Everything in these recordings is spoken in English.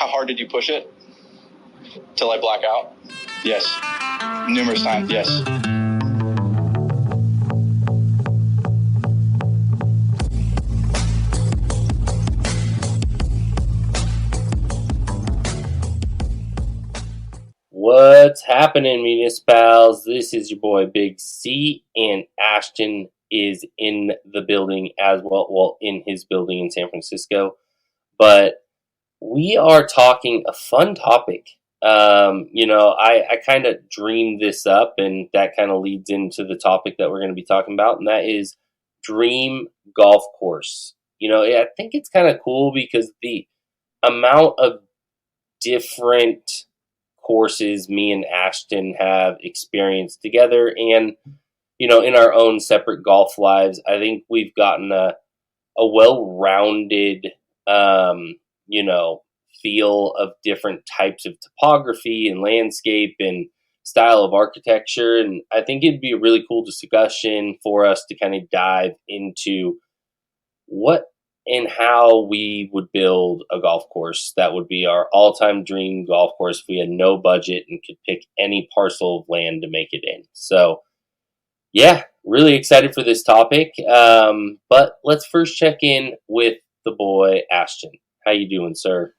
how hard did you push it till I black out? Yes. Numerous times, yes. What's happening, Municipals? This is your boy Big C, and Ashton is in the building as well. Well, in his building in San Francisco. But we are talking a fun topic. I kind of dreamed this up, and that kind of leads into the topic that we're going to be talking about, and that is dream golf course. I think it's kind of cool because the amount of different courses me and Ashton have experienced together and, in our own separate golf lives, I think we've gotten a well-rounded, feel of different types of topography and landscape and style of architecture. And I think it'd be a really cool discussion for us to kind of dive into what and how we would build a golf course that would be our all-time dream golf course if we had no budget and could pick any parcel of land to make it in. So, yeah, really excited for this topic. But let's first check in with the boy, Ashton. How you doing, sir?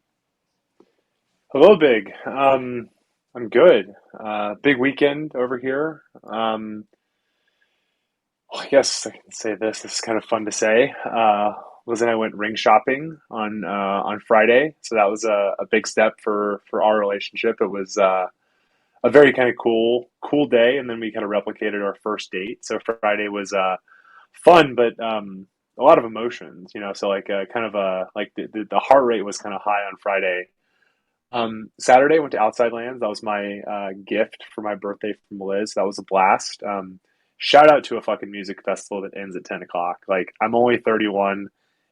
Hello, Big. I'm good. Big weekend over here. I guess I can say this. This is kind of fun to say. Liz and I went ring shopping on Friday, so that was a big step for our relationship. It was a very kind of cool day, and then we kind of replicated our first date. So Friday was fun, but a lot of emotions. So like the heart rate was kind of high on Friday. Saturday went to Outside Lands. That was my gift for my birthday from Liz. That was a blast. Shout out to a fucking music festival that ends at 10 o'clock. Like, I'm only 31.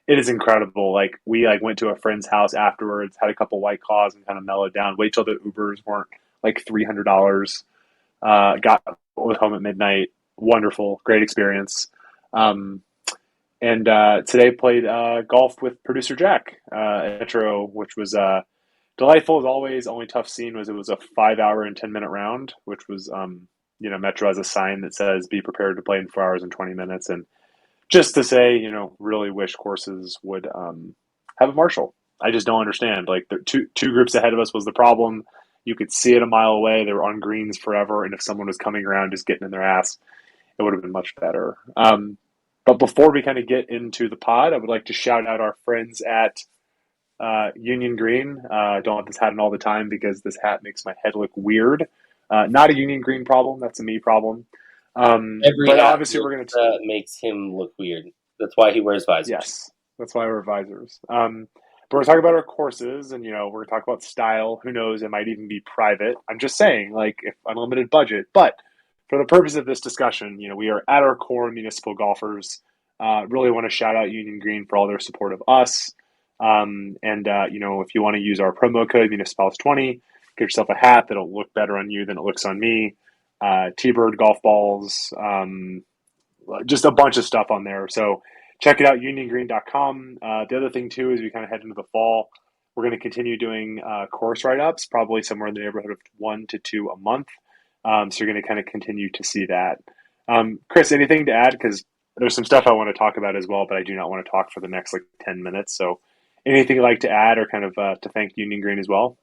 It is incredible. Like, we went to a friend's house afterwards, had a couple White Claws and kind of mellowed down. Wait till the Ubers weren't like $300. Got home at midnight. Wonderful, great experience. And today played golf with producer Jack at Metro, which was delightful as always. Only tough scene was it was a 5 hour and 10 minute round, which was Metro has a sign that says be prepared to play in 4 hours and 20 minutes. And just to say, really wish courses would have a marshal. I just don't understand. Like, the two groups ahead of us was the problem. You could see it a mile away. They were on greens forever. And if someone was coming around just getting in their ass, it would have been much better. But before we kind of get into the pod, I would like to shout out our friends at Union Green. Don't let this hat on all the time because this hat makes my head look weird. Not a Union Green problem. That's a me problem. But obviously we're going to makes him look weird. That's why he wears visors. Yes, that's why we're visors. But we're talking about our courses, and we're going to talk about style. Who knows? It might even be private. I'm just saying, like, if unlimited budget. But for the purpose of this discussion, we are at our core municipal golfers. Really want to shout out Union Green for all their support of us. If you want to use our promo code Municipals20, get yourself a hat that'll look better on you than it looks on me. T-Bird golf balls, just a bunch of stuff on there. So check it out, uniongreen.com. The other thing too is we kind of head into the fall. We're going to continue doing course write-ups, probably somewhere in the neighborhood of 1 to 2 a month. So you're going to kind of continue to see that. Chris, anything to add? Because there's some stuff I want to talk about as well, but I do not want to talk for the next 10 minutes. So anything you'd like to add or kind of to thank Union Green as well?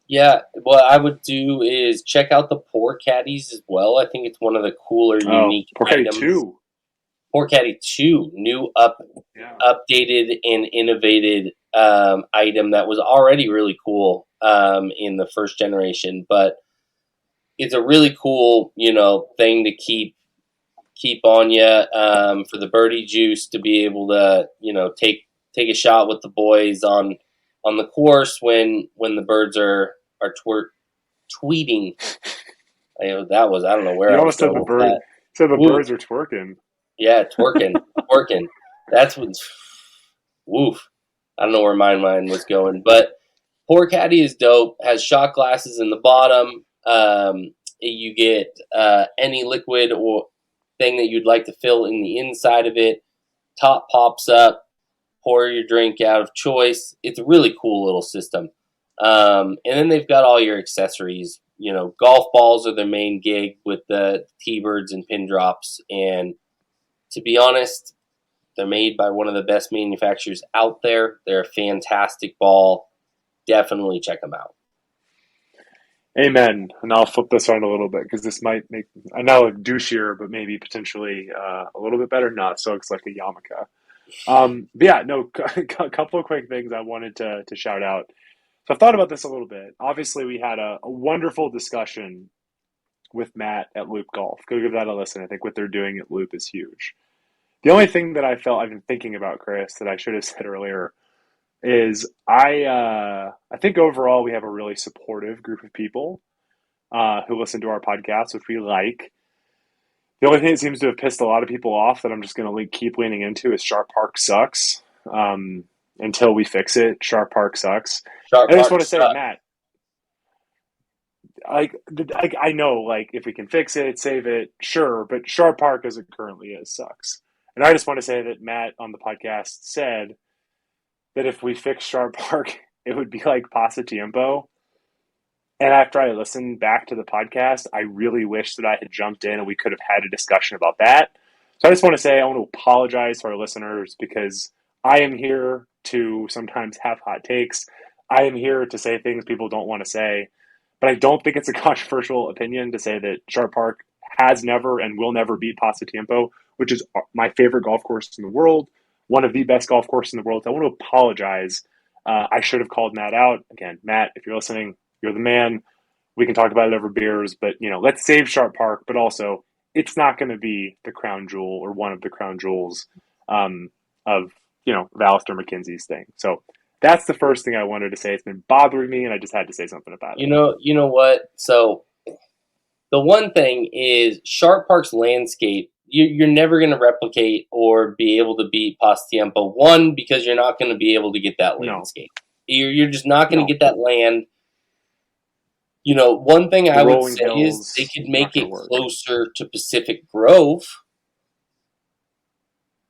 Yeah, what I would do is check out the Pour Caddies as well. I think it's one of the cooler, unique Pour Caddy items. 2. Pour Caddy 2, new updated and innovated item that was already really cool in the first generation, but it's a really cool, thing to keep on you for the birdie juice to be able to, take a shot with the boys on the course when the birds are tweeting. I don't know where you I almost said the bird. Said the birds are twerking. Yeah, twerking. That's what's woof. I don't know where my mind was going, but Pour Caddy is dope. Has shot glasses in the bottom. You get any liquid or thing that you'd like to fill in the inside of it. Top pops up. Pour your drink out of choice. It's a really cool little system. And then they've got all your accessories. Golf balls are their main gig with the T-birds and pin drops. And to be honest, they're made by one of the best manufacturers out there. They're a fantastic ball. Definitely check them out. Amen. And I'll flip this around a little bit because this might make I now look douchier, but maybe potentially a little bit better. Not so it's like a yarmulke. But yeah, no, a couple of quick things I wanted to shout out. So I've thought about this a little bit. Obviously, we had a wonderful discussion with Matt at Loop Golf. Go give that a listen. I think what they're doing at Loop is huge. The only thing that I've been thinking about, Chris, that I should have said earlier is I think overall we have a really supportive group of people who listen to our podcast, which we like. The only thing that seems to have pissed a lot of people off that I'm just going to keep leaning into is Sharp Park sucks. Until we fix it, Sharp Park sucks. Sharp I just Park want to say, sucks. Matt, I know, if we can fix it, save it, sure, but Sharp Park as it currently is sucks. And I just want to say that Matt on the podcast said that if we fix Sharp Park, it would be like Pasatiempo. And after I listened back to the podcast, I really wish that I had jumped in and we could have had a discussion about that. So I just want to say I want to apologize to our listeners because I am here to sometimes have hot takes. I am here to say things people don't want to say. But I don't think it's a controversial opinion to say that Sharp Park has never and will never beat Pasatiempo, which is my favorite golf course in the world, one of the best golf courses in the world. So I want to apologize. I should have called Matt out. Again, Matt, if you're listening, you're the man. We can talk about it over beers, but let's save Sharp Park. But also, it's not going to be the crown jewel or one of the crown jewels of Alistair McKenzie's thing. So that's the first thing I wanted to say. It's been bothering me, and I just had to say something about it. You know what? So the one thing is Sharp Park's landscape. You're never going to replicate or be able to beat Pasatiempo. One, because you're not going to be able to get that landscape. You're just not going to get that land. One thing I would say is they could make it closer to Pacific Grove.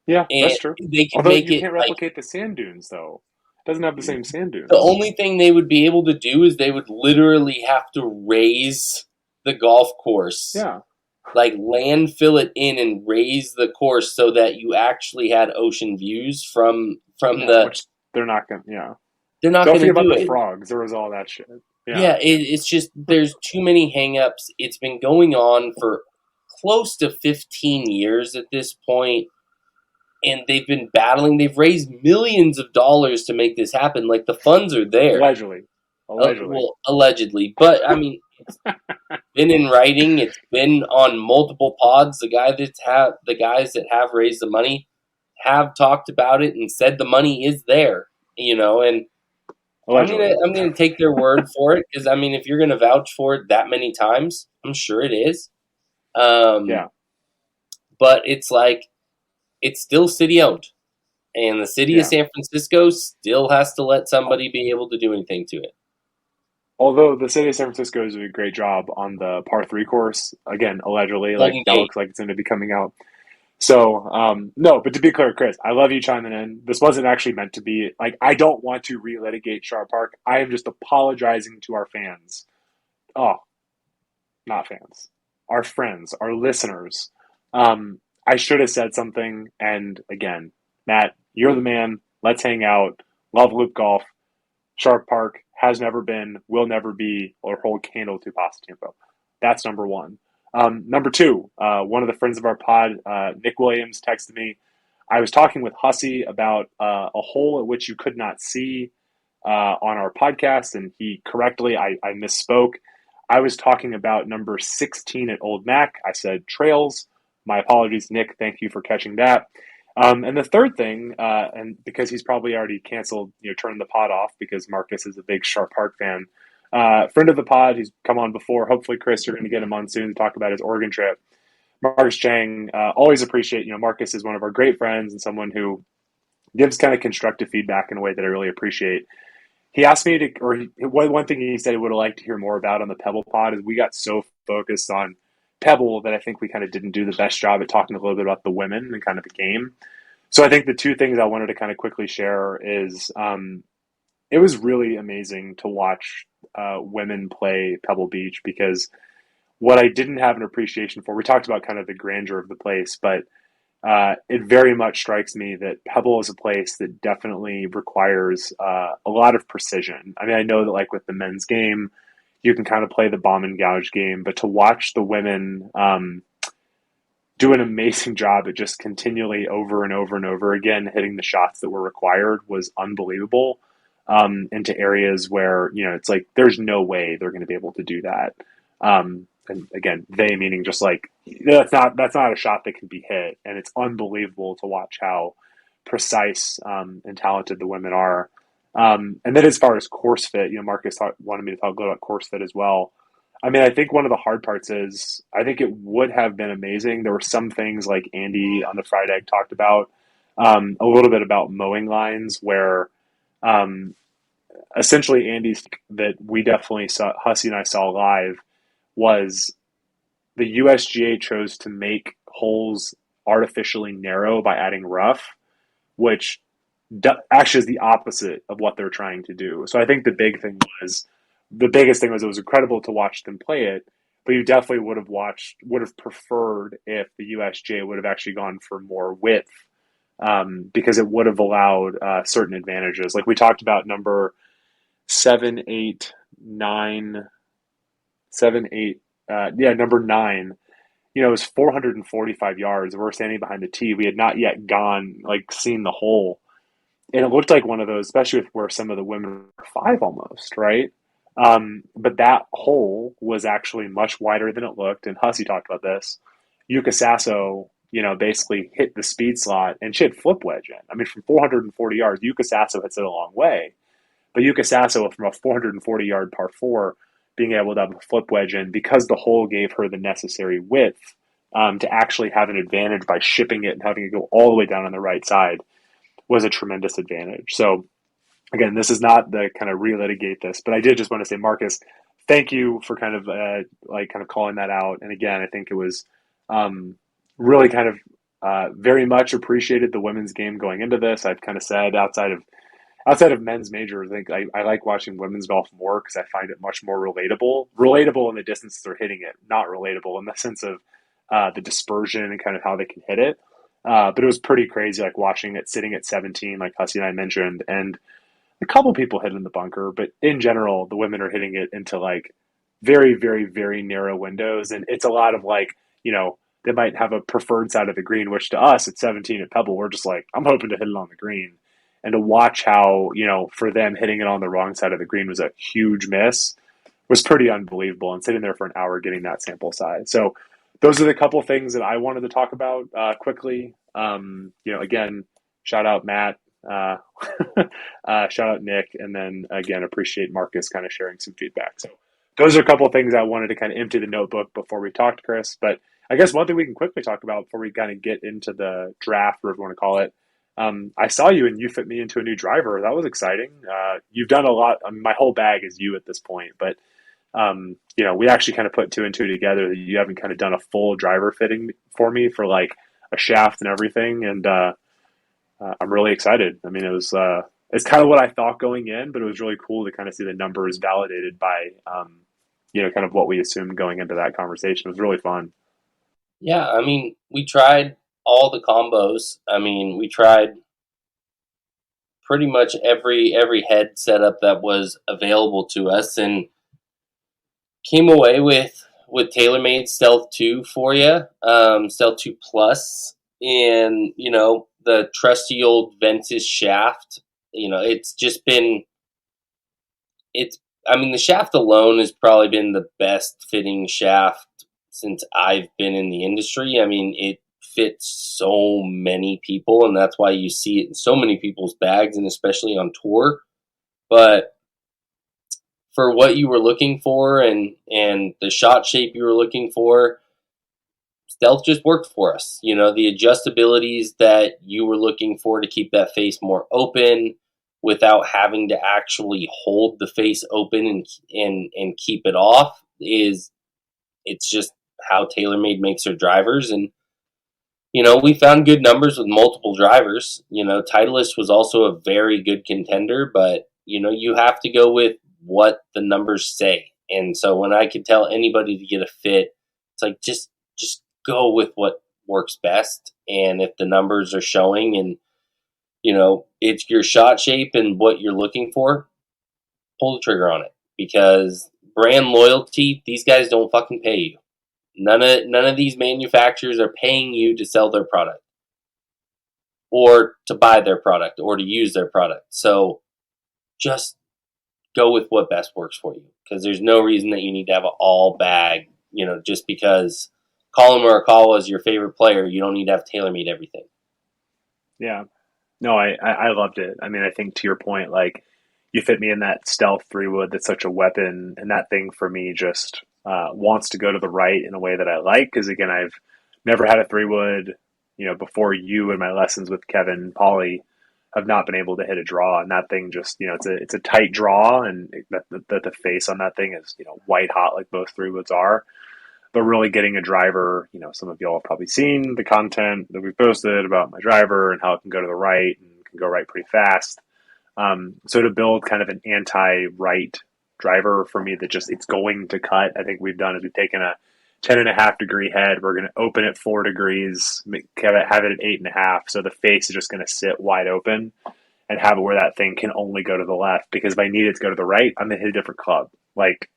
Yeah, that's true. They could Although make you can't replicate the sand dunes, though. It doesn't have the same sand dunes. The only thing they would be able to do is they would literally have to raise the golf course. Yeah. Landfill it in and raise the course so that you actually had ocean views from the. Which they're not going. Yeah. They're not going to do it. Don't forget about the frogs. There was all that shit. Yeah, it's just there's too many hangups. It's been going on for close to 15 years at this point, and they've been battling. They've raised millions of dollars to make this happen. The funds are there. Allegedly. Allegedly. But, it's been in writing. It's been on multiple pods. The guys that have raised the money have talked about it and said the money is there, and allegedly. I'm gonna take their word for it because if you're gonna vouch for it that many times, I'm sure it is. Yeah. But it's still city owned, and the city of San Francisco still has to let somebody be able to do anything to it. Although the city of San Francisco is doing a great job on the par 3 course, again, allegedly, that looks like it's going to be coming out. So, no, but to be clear, Chris, I love you chiming in. This wasn't actually meant to be, I don't want to relitigate Sharp Park. I am just apologizing to our fans. Oh, not fans. Our friends, our listeners. I should have said something, and again, Matt, you're the man. Let's hang out. Love Loop Golf. Sharp Park has never been, will never be, or hold candle to Pasatiempo. That's number one. Number two, one of the friends of our pod, Nick Williams, texted me. I was talking with Hussey about a hole at which you could not see on our podcast, and he correctly, I misspoke. I was talking about number 16 at Old Mac. I said Trails. My apologies, Nick. Thank you for catching that. And the third thing, and because he's probably already canceled, turned the pod off because Marcus is a big Sharp Park fan. Friend of the pod, he's come on before. Hopefully, Chris, you're going to get him on soon to talk about his Oregon trip. Marcus Chang, always appreciate, Marcus is one of our great friends and someone who gives kind of constructive feedback in a way that I really appreciate. He asked me to, or one thing he said he would have liked to hear more about on the Pebble pod is we got so focused on Pebble that I think we kind of didn't do the best job at talking a little bit about the women and kind of the game. So I think the two things I wanted to kind of quickly share is it was really amazing to watch women play Pebble Beach because what I didn't have an appreciation for, we talked about kind of the grandeur of the place, but it very much strikes me that Pebble is a place that definitely requires a lot of precision. I mean, I know that like with the men's game, you can kind of play the bomb and gouge game, but to watch the women do an amazing job at just continually over and over and over again hitting the shots that were required was unbelievable. Into areas where it's like there's no way they're going to be able to do that. And again, they meaning just like that's not a shot that can be hit, and it's unbelievable to watch how precise and talented the women are. And then as far as course fit, Marcus wanted me to talk a little about course fit as well. I mean, I think one of the hard parts is I think it would have been amazing. There were some things like Andy on the Fried Egg talked about, a little bit about mowing lines where um, essentially Andy's that we definitely saw, Hussey and I saw live, was the USGA chose to make holes artificially narrow by adding rough, which actually is the opposite of what they're trying to do. So I think the biggest thing was it was incredible to watch them play it, but you definitely would have preferred if the USGA would have actually gone for more width, because it would have allowed certain advantages. Like we talked about number seven, eight, nine, seven, eight, number nine. It was 445 yards. We're standing behind the tee. We had not yet seen the hole, and it looked like one of those, especially with where some of the women were five almost, right? But that hole was actually much wider than it looked, and Hussey talked about this. Yuka Sasso, basically hit the speed slot, and she had flip wedge in. I mean, from 440 yards, Yuka Sasso hits it a long way, but Yuka Sasso from a 440 yard par four, being able to have a flip wedge in because the hole gave her the necessary width to actually have an advantage by shipping it and having it go all the way down on the right side was a tremendous advantage. So again, this is not the kind of relitigate this, but I did just want to say, Marcus, thank you for kind of calling that out. And again, I think it was really kind of very much appreciated the women's game going into this. I've kind of said outside of men's majors, I think I like watching women's golf more because I find it much more relatable in the distance they're hitting it, not relatable in the sense of the dispersion and kind of how they can hit it. But it was pretty crazy, like watching it sitting at 17, like Hussey and I mentioned, and a couple people hit in the bunker, but in general, the women are hitting it into like very, very, very narrow windows. And it's a lot of they might have a preferred side of the green, which to us at 17 at Pebble, we're just like, I'm hoping to hit it on the green. And to watch how, for them hitting it on the wrong side of the green was a huge miss was pretty unbelievable. And sitting there for an hour getting that sample size. So those are the couple things that I wanted to talk about quickly. Again, shout out Matt. Shout out Nick, and then again appreciate Marcus kind of sharing some feedback. So those are a couple of things I wanted to kind of empty the notebook before we talked, Chris. But I guess one thing we can quickly talk about before we kind of get into the draft, or whatever you want to call it. I saw you and you fit me into a new driver. That was exciting. You've done a lot. I mean, my whole bag is you at this point, but we actually kind of put two and two together that you haven't kind of done a full driver fitting for me for like a shaft and everything. And I'm really excited. I mean, it's kind of what I thought going in, but it was really cool to kind of see the numbers validated by, kind of what we assumed going into that conversation. It was really fun. Yeah, I mean, we tried all the combos. I mean, we tried pretty much every head setup that was available to us, and came away with TaylorMade Stealth 2 for you, Stealth 2 Plus, and the trusty old Ventus shaft. It's just been I mean, the shaft alone has probably been the best fitting shaft since I've been in the industry. I mean, it fits so many people, and that's why you see it in so many people's bags, and especially on tour. But for what you were looking for and the shot shape you were looking for, Stealth just worked for us. The adjustabilities that you were looking for to keep that face more open without having to actually hold the face open and keep it off it's just how TaylorMade makes their drivers. And we found good numbers with multiple drivers. Titleist was also a very good contender, but you have to go with what the numbers say. And so when I could tell anybody to get a fit, it's like just go with what works best. And if the numbers are showing and it's your shot shape and what you're looking for, pull the trigger on it. Because brand loyalty, these guys don't fucking pay you. None of these manufacturers are paying you to sell their product or to buy their product or to use their product. So just go with what best works for you, because there's no reason that you need to have an all bag, just because Colin or Call was your favorite player, you don't need to have tailor-made everything. Yeah. No, I loved it. I mean, I think to your point, like you fit me in that stealth 3-wood that's such a weapon, and that thing for me just wants to go to the right in a way that I like. Because again, I've never had a 3-wood. Before you and my lessons with Kevin Polly have not been able to hit a draw, and that thing just it's a tight draw, and the face on that thing is white hot like most 3-woods are. But really getting a driver, some of y'all have probably seen the content that we posted about my driver and how it can go to the right and can go right pretty fast. So to build kind of an anti-right driver for me that just it's going to cut, I think we've done is we've taken a 10.5-degree head. We're going to open it 4 degrees, have it at 8.5. So the face is just going to sit wide open and have it where that thing can only go to the left, because if I need it to go to the right, I'm going to hit a different club. Like,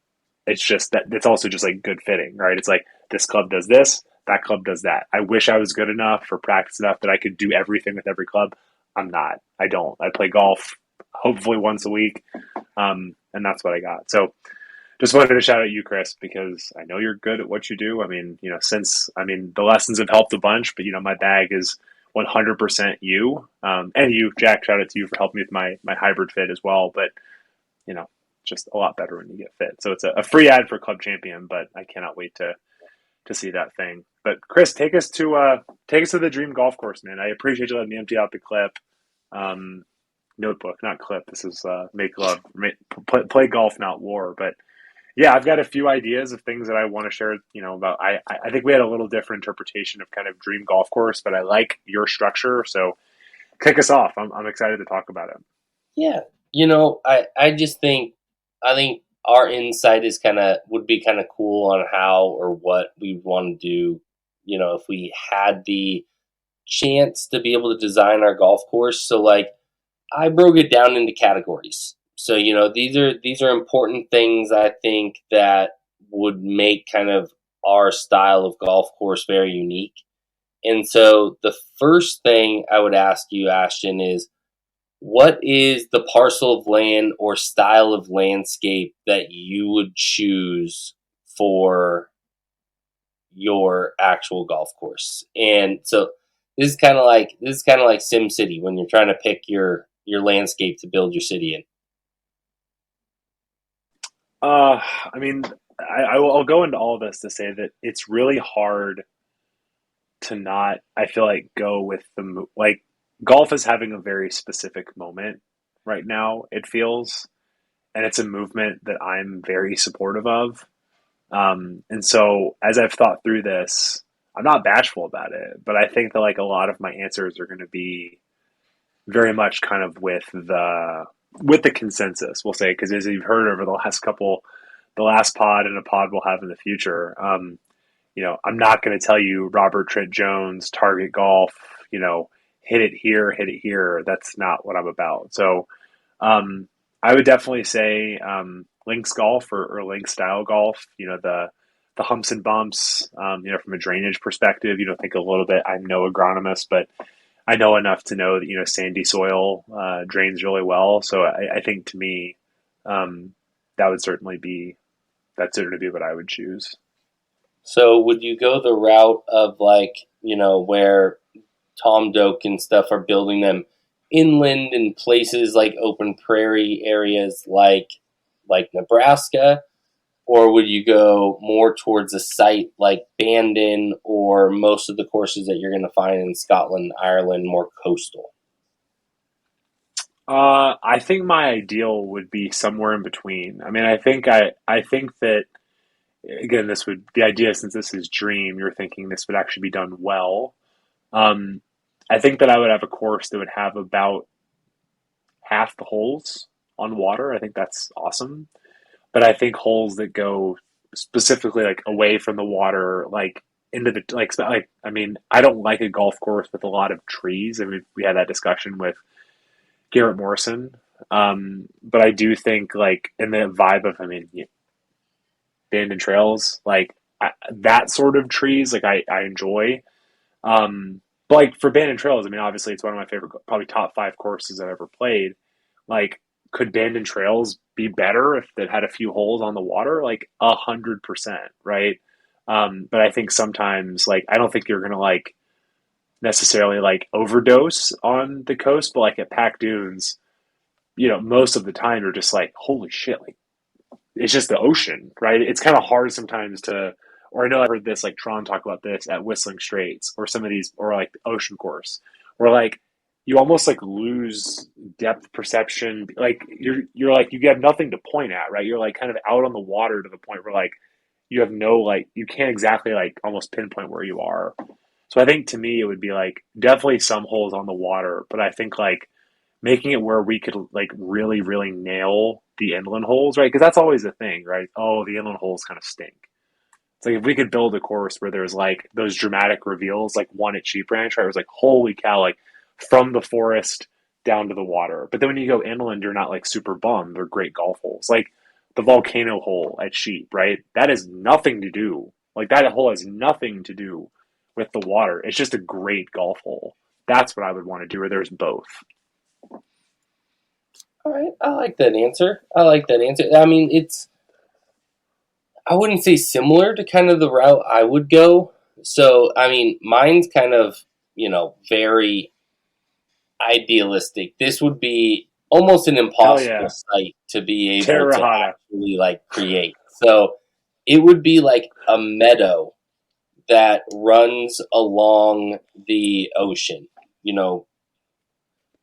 it's just that it's also just like good fitting, right? It's like this club does this, that club does that. I wish I was good enough for practice enough that I could do everything with every club. I'm not. I don't. I play golf hopefully once a week, and that's what I got. So just wanted to shout out you, Chris, because I know you're good at what you do. I mean, the lessons have helped a bunch, but my bag is 100% you, and you, Jack. Shout out to you for helping me with my hybrid fit as well. But just a lot better when you get fit. So it's a free ad for Club Champion, but I cannot wait to see that thing. But Chris, take us to the dream golf course, man. I appreciate you letting me empty out the clip. Notebook, not clip. This is make love, play golf, not war. But yeah, I've got a few ideas of things that I want to share. About I think we had a little different interpretation of kind of dream golf course, but I like your structure. So kick us off. I'm excited to talk about it. Yeah, I just think our insight would be kind of cool on how or what we want to do. If we had the chance to be able to design our golf course. So like I broke it down into categories. So these are important things I think that would make kind of our style of golf course very unique. And so the first thing I would ask you, Ashton, is what is the parcel of land or style of landscape that you would choose for your actual golf course? And so this is kind of like Sim City when you're trying to pick your landscape to build your city in. I mean, I'll go into all of this to say that it's really hard to not, I feel like, go with like golf is having a very specific moment right now, it feels, and it's a movement that I'm very supportive of. And so as I've thought through this, I'm not bashful about it, but I think that like a lot of my answers are going to be very much kind of with the consensus, we'll say, because as you've heard over the last pod and a pod we'll have in the future, I'm not going to tell you Robert Trent Jones, target golf, hit it here, hit it here. That's not what I'm about. So I would definitely say links golf or link style golf, the humps and bumps, from a drainage perspective, think a little bit, I'm no agronomist, but I know enough to know that, sandy soil drains really well. So I think to me, that would certainly be what I would choose. So would you go the route of where Tom Doak and stuff are building them inland in places like open prairie areas like Nebraska? Or would you go more towards a site like Bandon or most of the courses that you're going to find in Scotland, Ireland, more coastal? I think my ideal would be somewhere in between. I mean, I think that again, the idea, since this is dream, you're thinking this would actually be done well. I think that I would have a course that would have about half the holes on water. I think that's awesome. But I think holes that go specifically like away from the water, like into the like I mean, I don't like a golf course with a lot of trees. I mean, we had that discussion with Garrett Morrison. But I do think like in the vibe of, I mean, abandoned trails, like that sort of trees, like I enjoy. But like for abandoned trails, I mean, obviously it's one of my favorite, probably top five courses I've ever played. Like, could abandoned trails be better if it had a few holes on the water? Like 100%, right? But I think sometimes, like, I don't think you're gonna like necessarily like overdose on the coast, but like at Pack Dunes, most of the time you're just like, holy shit, like it's just the ocean, right? It's kind of hard sometimes to, or I know I've heard this, like Tron talk about this at Whistling Straits or some of these, or like the Ocean Course, where like you almost like lose depth perception. Like you're like, you have nothing to point at, right? You're like kind of out on the water to the point where like you have no, like, you can't exactly like almost pinpoint where you are. So I think to me, it would be like definitely some holes on the water, but I think like making it where we could like really, really nail the inland holes, right? Because that's always the thing, right? Oh, the inland holes kind of stink. It's like if we could build a course where there's like those dramatic reveals, like one at Sheep Ranch, right? It was like, holy cow, like from the forest down to the water. But then when you go inland, you're not like super bummed. They're great golf holes. Like the volcano hole at Sheep, right? That has nothing to do, like that hole has nothing to do with the water. It's just a great golf hole. That's what I would want to do, where there's both. All right, I like that answer. I like that answer. I mean, I wouldn't say similar to kind of the route I would go. So, I mean, mine's kind of, very idealistic. This would be almost an Hell impossible yeah. site to be able to Terrahata. actually like create. So, it would be like a meadow that runs along the ocean, you know.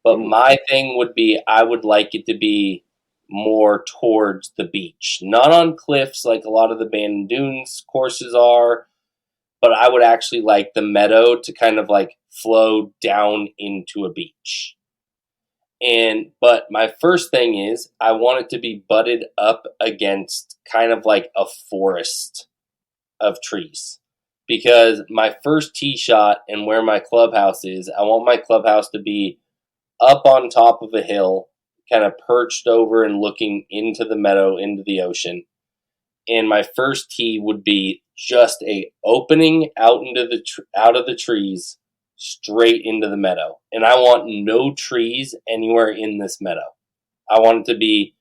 But Ooh. my thing would be I would like it to be more towards the beach, not on cliffs like a lot of the Bandon Dunes courses are, but I would actually like the meadow to kind of like flow down into a beach. But my first thing is I want it to be butted up against kind of like a forest of trees. Because my first tee shot and where my clubhouse is, I want my clubhouse to be up on top of a hill, kind of perched over and looking into the meadow, into the ocean. And my first tee would be just a opening out into out of the trees, straight into the meadow. And I want no trees anywhere in this meadow. I want it to be,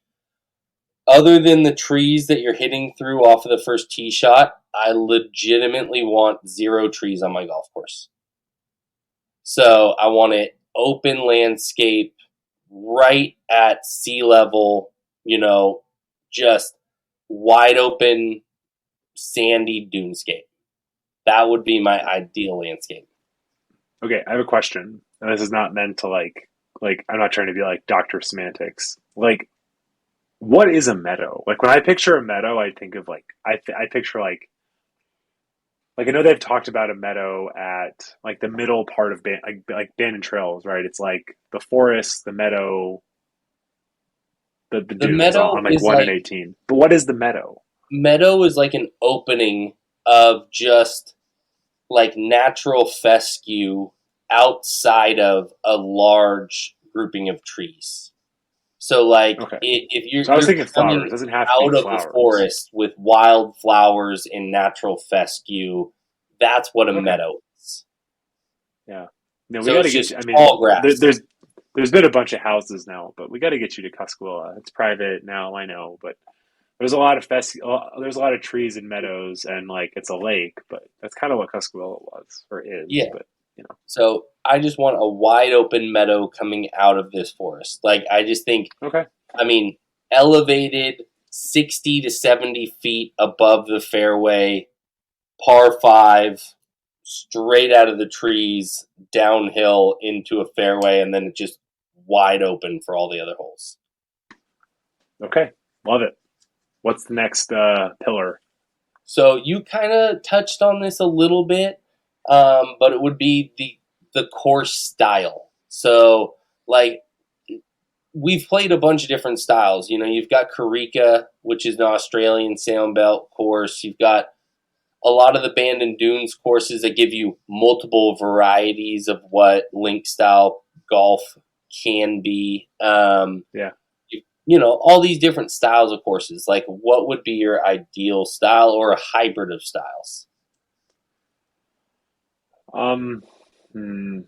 other than the trees that you're hitting through off of the first tee shot, I legitimately want zero trees on my golf course. So I want it open landscape, right at sea level, just wide open, sandy dunescape. That would be my ideal landscape. Okay, I have a question. And this is not meant to like I'm not trying to be like Dr. Semantics. Like, what is a meadow? Like when I picture a meadow, I think of like I picture like I know they've talked about a meadow at like the middle part of like Bandon Trails, right? It's like the forest, the meadow, the The dunes meadow on like is 1 and like 18. But what is the meadow? meadow is like an opening of just like natural fescue outside of a large grouping of trees. So like Okay. if you're So I was you're thinking flowers. It coming doesn't have to be out of a flowers. forest with wildflowers and natural fescue, that's what a Okay. meadow is. Yeah. No, we So got to it's get you. just I mean, tall grass. there's been a bunch of houses now, but we got to get you to Tuscaloosa. It's private now, I know, but there's a lot of there's a lot of trees and meadows, and like it's a lake, but that's kind of what Tuscaloosa was or is. Yeah. But you know, So I just want a wide open meadow coming out of this forest. Like I just think, okay, I mean, elevated 60 to 70 feet above the fairway, par five, straight out of the trees, downhill into a fairway, and then just wide open for all the other holes. okay, love it. What's the next pillar? So you kind of touched on this a little bit, but it would be the course style. So like we've played a bunch of different styles. You know, you've got Carica, which is an Australian Sand Belt course. You've got a lot of the Bandon Dunes courses that give you multiple varieties of what link style golf can be. Yeah. You know, all these different styles of courses. Like, what would be your ideal style or a hybrid of styles? Um, hmm.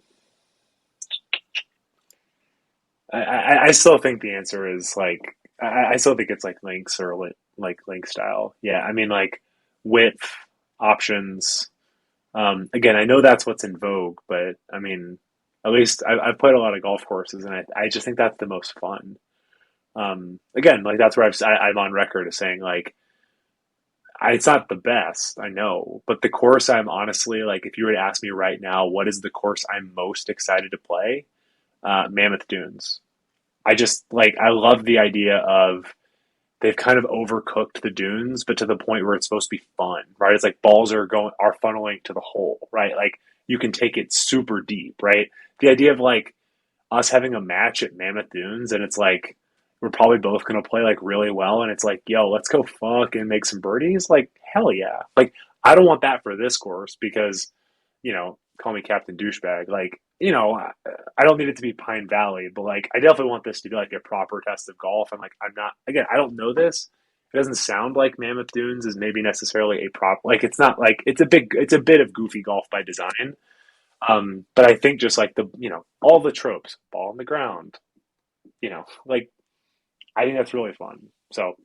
I still think the answer is like I still think it's like links or like link style. Yeah, I mean like width options. Again, I know that's what's in vogue, but I mean, at least I've played a lot of golf courses, and I just think that's the most fun. Again, like that's where I'm on record as saying like it's not the best, I know, but the course I'm honestly like, if you were to ask me right now, what is the course I'm most excited to play? Mammoth Dunes. I just like I love the idea of they've kind of overcooked the dunes, but to the point where it's supposed to be fun, right? It's like balls are funneling to the hole, right? Like you can take it super deep, right? The idea of like us having a match at Mammoth Dunes and it's like we're probably both gonna play like really well and it's like, yo, let's go fuck and make some birdies. Like, hell yeah. Like I don't want that for this course because, call me Captain Douchebag. Like, I don't need it to be Pine Valley, but like I definitely want this to be like a proper test of golf. And like I'm not again, I don't know this. It doesn't sound like Mammoth Dunes is maybe necessarily a prop like it's not like it's a bit of goofy golf by design. But I think just like all the tropes, ball on the ground, like I think that's really fun. So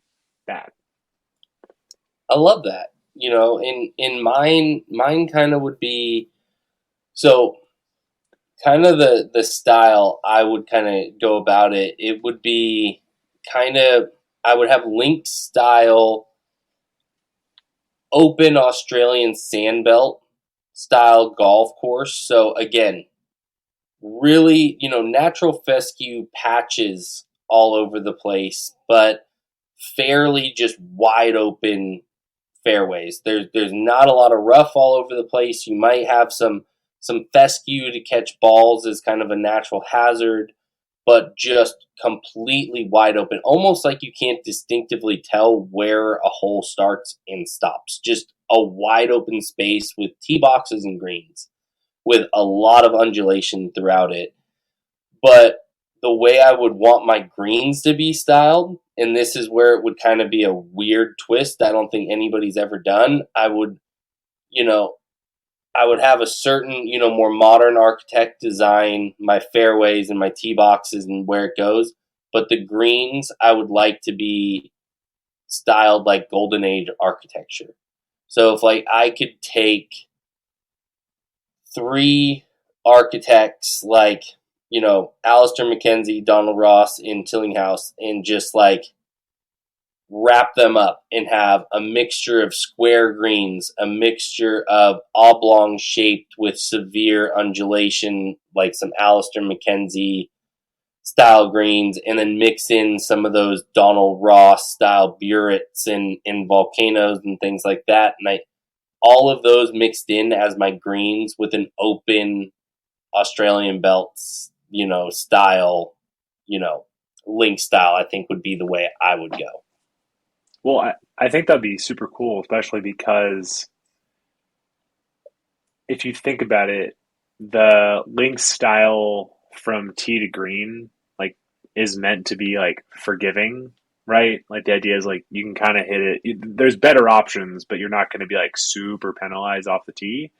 that. I love that. You know, in mine kind of would be so kind of the style I would kind of go about it. It would be kind of I would have link style open Australian sandbelt style golf course. So again, really, natural fescue patches all over the place, but fairly just wide open fairways. There's not a lot of rough all over the place. You might have some fescue to catch balls as kind of a natural hazard, but just completely wide open, almost like you can't distinctively tell where a hole starts and stops. Just a wide open space with tee boxes and greens with a lot of undulation throughout it. But the way I would want my greens to be styled, and this is where it would kind of be a weird twist I don't think anybody's ever done, you know, I would have a certain, more modern architect design my fairways and my tee boxes and where it goes. But the greens, I would like to be styled like Golden Age architecture. So if like I could take three architects like, Alistair McKenzie, Donald Ross in Tillinghast and just like wrap them up and have a mixture of square greens, a mixture of oblong shaped with severe undulation, like some Alistair McKenzie style greens, and then mix in some of those Donald Ross style burets and volcanoes and things like that. And all of those mixed in as my greens with an open Australian belts, style, link style, I think would be the way I would go. Well, I think that'd be super cool, especially because if you think about it, the link style from tee to green like is meant to be like forgiving, right? Like the idea is like you can kind of hit it. There's better options, but you're not going to be like super penalized off the tee.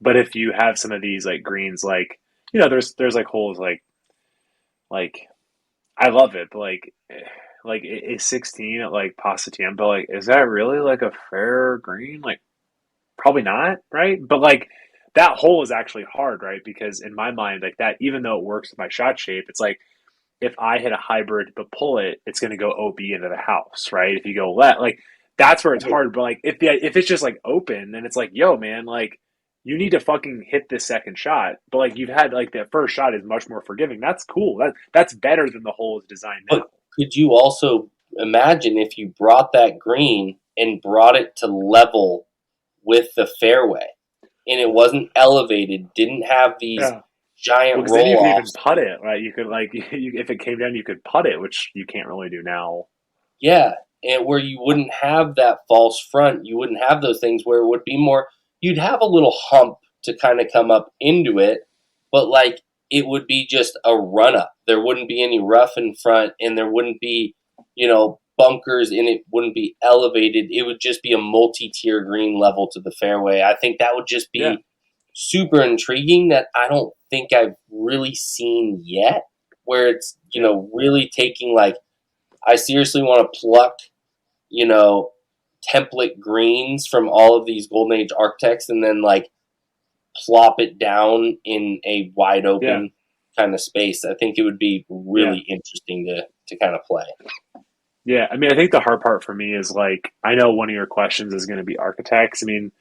But if you have some of these like greens, like there's like holes like I love it, but like a 16 at like Pasatiempo, like is that really like a fair green? Like probably not, right? But like that hole is actually hard, right? Because in my mind, like that, even though it works with my shot shape, it's like if I hit a hybrid but pull it, it's going to go OB into the house, right? If you go left, like that's where it's hard. But like if it's just like open, then it's like, yo, man, like you need to fucking hit this second shot. But like you've had like that first shot is much more forgiving. That's cool. That's better than the hole is designed now. But could you also imagine if you brought that green and brought it to level with the fairway and it wasn't elevated, didn't have these Yeah. giant Well, because then you roll could even offs. putt it, right? You could like, if it came down, you could putt it, which you can't really do now. Yeah, and where you wouldn't have that false front, you wouldn't have those things where it would be more. You'd have a little hump to kind of come up into it, but like it would be just a run up. There wouldn't be any rough in front, and there wouldn't be, bunkers, and it wouldn't be elevated. It would just be a multi-tier green level to the fairway. I think that would just Yeah, be super intriguing that I don't think I've really seen yet, where it's, yeah, really taking like I seriously want to pluck, you know, template greens from all of these Golden Age architects and then like plop it down in a wide yeah, open kind of space. I think it would be yeah, really interesting to kind of play. yeah. I mean, I think the hard part for me is like, I know one of your questions is going to be architects. I mean,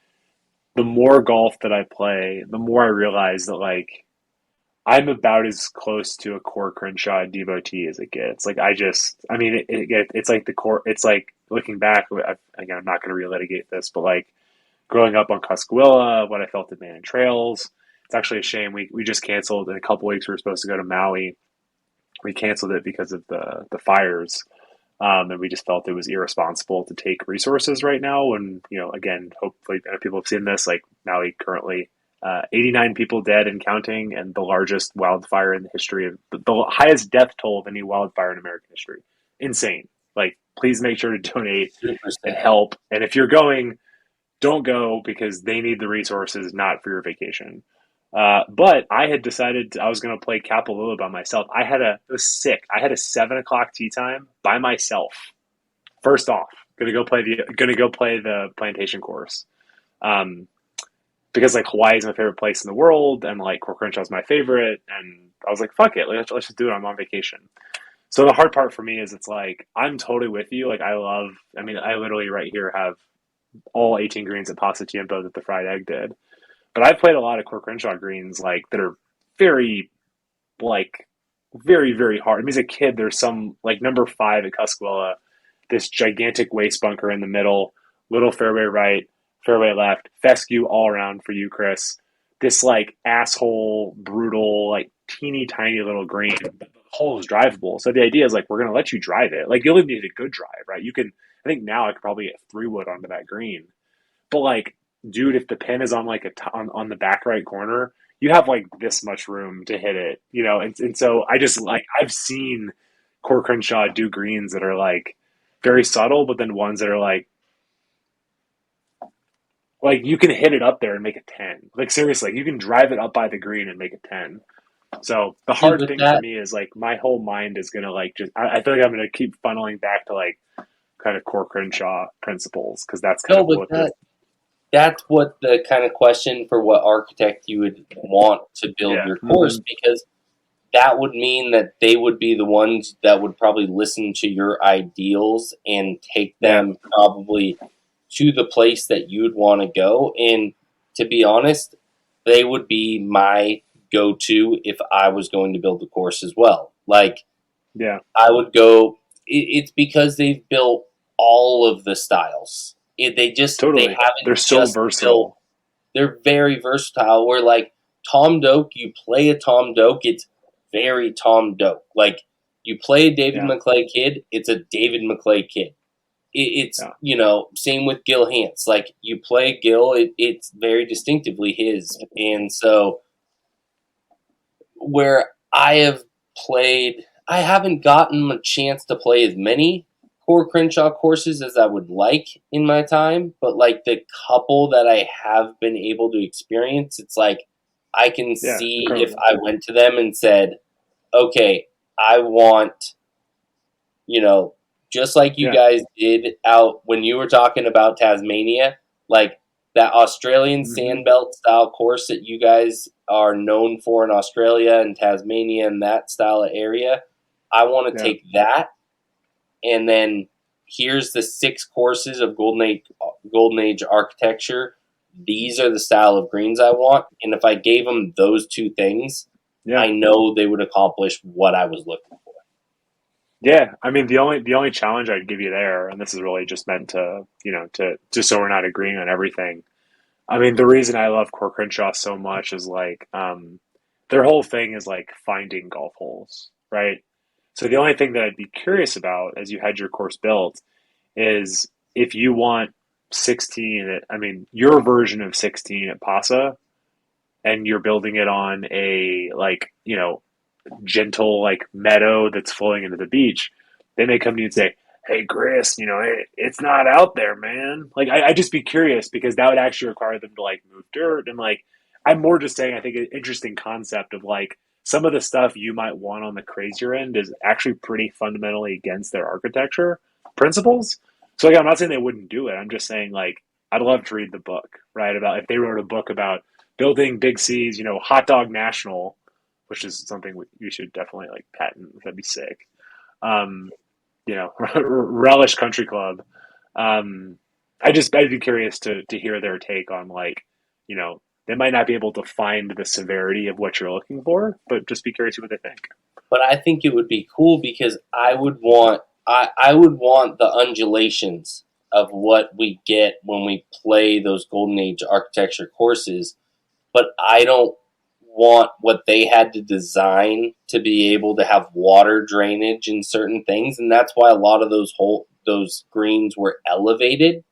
the more golf that I play, the more I realize that like I'm about as close to a core Crenshaw devotee as it gets. Like I mean, it's like the core. It's like looking back. Again, I'm not going to relitigate this, but like growing up on Cuscahuilla, what I felt at Man and Trails. It's actually a shame we just canceled in a couple weeks. We were supposed to go to Maui. We canceled it because of the fires. And we just felt it was irresponsible to take resources right now. And again, hopefully people have seen this. Like Maui currently, 89 people dead and counting, and the largest wildfire in the history of the highest death toll of any wildfire in American history. Insane. Like, please make sure to donate Super and sad. help. And if you're going, don't go because they need the resources, not for your vacation. But I had decided I was going to play Kapalua by myself. It was sick. I had a 7 o'clock tee time by myself. First off, gonna go play the plantation course. Um, because like Hawaii is my favorite place in the world, and like Core Crenshaw is my favorite, and I was like, fuck it, let's just do it. I'm on vacation. So the hard part for me is it's like I'm totally with you. Like I mean, I literally right here have all 18 greens at Pasa Tiempo that the fried egg did. But I've played a lot of Core Crenshaw greens like that are very like very very hard. I mean, as a kid, there's some like number 5 at Cuscahuilla, this gigantic waste bunker in the middle, little fairway right, fairway left, fescue all around for you, Chris. This like asshole, brutal, like teeny tiny little green. But the hole is drivable. So the idea is like we're gonna let you drive it. Like you only need a good drive, right? You can. I think now I could probably get 3-wood onto that green. But like, dude, if the pin is on like on the back right corner, you have like this much room to hit it, And so I just like I've seen Core Crenshaw do greens that are like very subtle, but then ones that are like you can hit it up there and make a 10. Like seriously, like, you can drive it up by the green and make a 10. So the Dude, hard with thing for that, me is like my whole mind is gonna like I feel like I'm gonna keep funneling back to like kind of Core Crenshaw principles because that's kind no, of but what the that's what the kind of question for what architect you would want to build yeah. your course, Mm-hmm. because that would mean that they would be the ones that would probably listen to your ideals and take Yeah. them probably to the place that you'd want to go. And to be honest, they would be my go to if I was going to build the course as well. Like, Yeah. I would go, it's because they've built all of the styles. They Totally. They're haven't so just built, versatile. they're very versatile. Where like Tom Doak, you play a Tom Doak, it's very Tom Doak. Like you play a David Yeah. McClay kid, it's a David McClay kid. It's Yeah. same with Gil Hance. Like you play Gil, it's very distinctively his. And so where I have played, I haven't gotten a chance to play as many Core Crenshaw courses as I would like in my time, but like the couple that I have been able to experience, it's like I can Yeah. It's see if incredible. I went to them and said, okay, I want, you know, just like you Yeah. guys did out when you were talking about Tasmania, like that Australian Mm-hmm. sandbelt style course that you guys are known for in Australia and Tasmania and that style of area. I want to Yeah. take that, and then here's the 6 courses of Golden Age architecture. These are the style of greens I want, and if I gave them those 2 things, Yeah. I know they would accomplish what I was looking for. Yeah. I mean, the only challenge I'd give you there, and this is really just meant to, to just so we're not agreeing on everything. I mean, the reason I love Core Crenshaw so much is like, their whole thing is like finding golf holes, right? So the only thing that I'd be curious about as you had your course built is if you want 16, I mean, your version of 16 at Pasa, and you're building it on a like, gentle like meadow that's flowing into the beach, they may come to you and say, "Hey, Chris, it's not out there, man." Like, I just be curious because that would actually require them to like move dirt and like. I'm more just saying I think an interesting concept of like some of the stuff you might want on the crazier end is actually pretty fundamentally against their architecture principles. So like, I'm not saying they wouldn't do it. I'm just saying like I'd love to read the book, right? About if they wrote a book about building big C's, Hot Dog National, which is something you should definitely like patent. That'd be sick. Um, Relish Country Club. I'd be curious to hear their take on like, they might not be able to find the severity of what you're looking for, but just be curious what they think. But I think it would be cool because I would want the undulations of what we get when we play those Golden Age architecture courses, but I don't want what they had to design to be able to have water drainage in certain things, and that's why a lot of those greens were elevated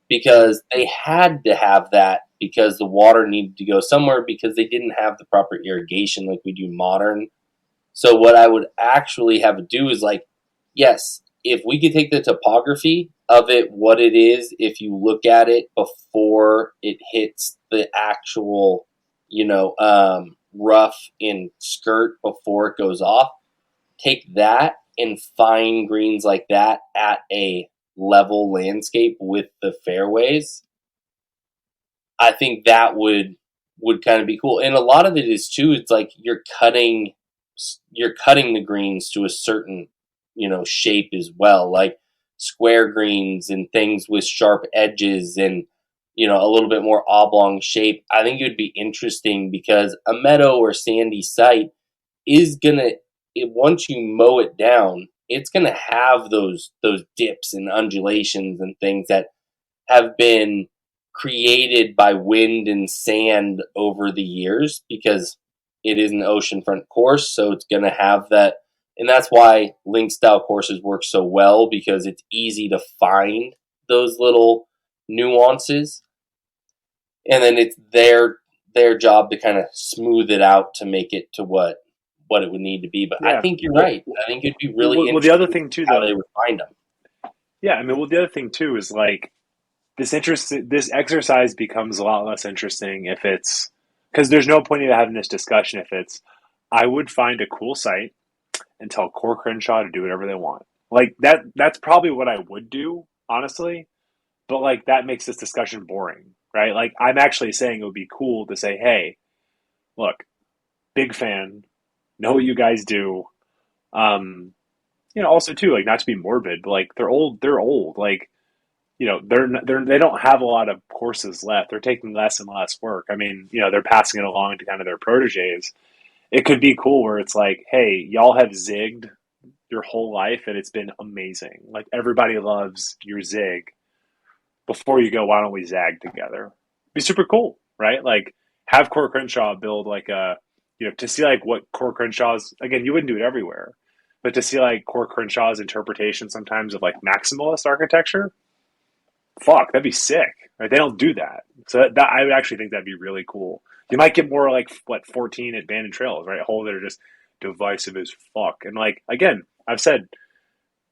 because they had to have that because the water needed to go somewhere because they didn't have the proper irrigation like we do modern. So what I would actually have to do is like, yes, if we could take the topography of it, what it is, if you look at it before it hits the actual, rough in skirt before it goes off, take that and find greens like that at a level landscape with the fairways. I think that would kind of be cool. And a lot of it is too, it's like you're cutting the greens to a certain, shape as well, like square greens and things with sharp edges and, a little bit more oblong shape. I think it would be interesting because a meadow or sandy site is once you mow it down, it's gonna have those dips and undulations and things that have been created by wind and sand over the years because it is an oceanfront course, so it's going to have that. And that's why link style courses work so well because it's easy to find those little nuances. And then it's their job to kind of smooth it out to make it to what it would need to be. But I think you're right. I think it'd be really interesting. Well, the other thing too, how though, they would find them. Yeah, I mean, well, the other thing too is like this exercise becomes a lot less interesting if it's because there's no point in having this discussion if it's I would find a cool site and tell Core Crenshaw to do whatever they want. Like that's probably what I would do, honestly. But like that makes this discussion boring, right? Like I'm actually saying it would be cool to say, hey, look, big fan, know what you guys do. Also too, like not to be morbid, but like they're old. They're old. Like they don't have a lot of courses left. They're taking less and less work. I mean, they're passing it along to kind of their proteges. It could be cool where it's like, hey, y'all have zigged your whole life and it's been amazing. Like everybody loves your zig. Before you go, why don't we zag together? Be super cool, right? Like have Core Crenshaw build like to see like what Core Crenshaw's, again, you wouldn't do it everywhere, but to see like Core Crenshaw's interpretation sometimes of like maximalist architecture, fuck, that'd be sick. Right? They don't do that. So that I would actually think that'd be really cool. You might get more like 14 at Bandon Trails, right? Holes that are just divisive as fuck. And like again, I've said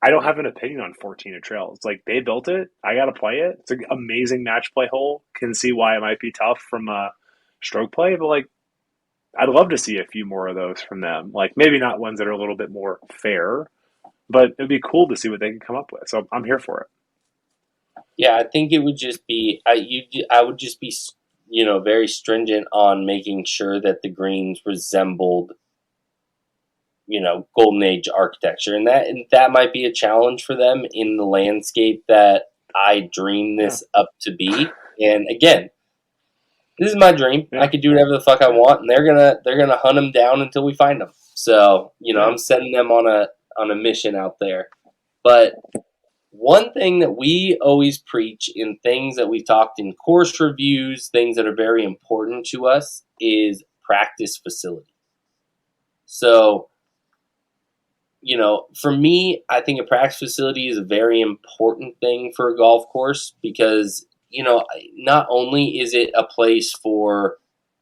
I don't have an opinion on 14 at Trails. Like they built it, I gotta play it. It's an amazing match play hole. Can see why it might be tough from stroke play, but like I'd love to see a few more of those from them. Like maybe not ones that are a little bit more fair, but it'd be cool to see what they can come up with. So I'm here for it. Yeah, I think it would just be I would just be very stringent on making sure that the greens resembled Golden Age architecture, and that might be a challenge for them in the landscape that I dream this up to be. And again, this is my dream. I could do whatever the fuck I want, and they're gonna hunt them down until we find them. So I'm sending them on a mission out there. But one thing that we always preach in things that we've talked in course reviews, things that are very important to us, is practice facility. So, for me, I think a practice facility is a very important thing for a golf course because, not only is it a place for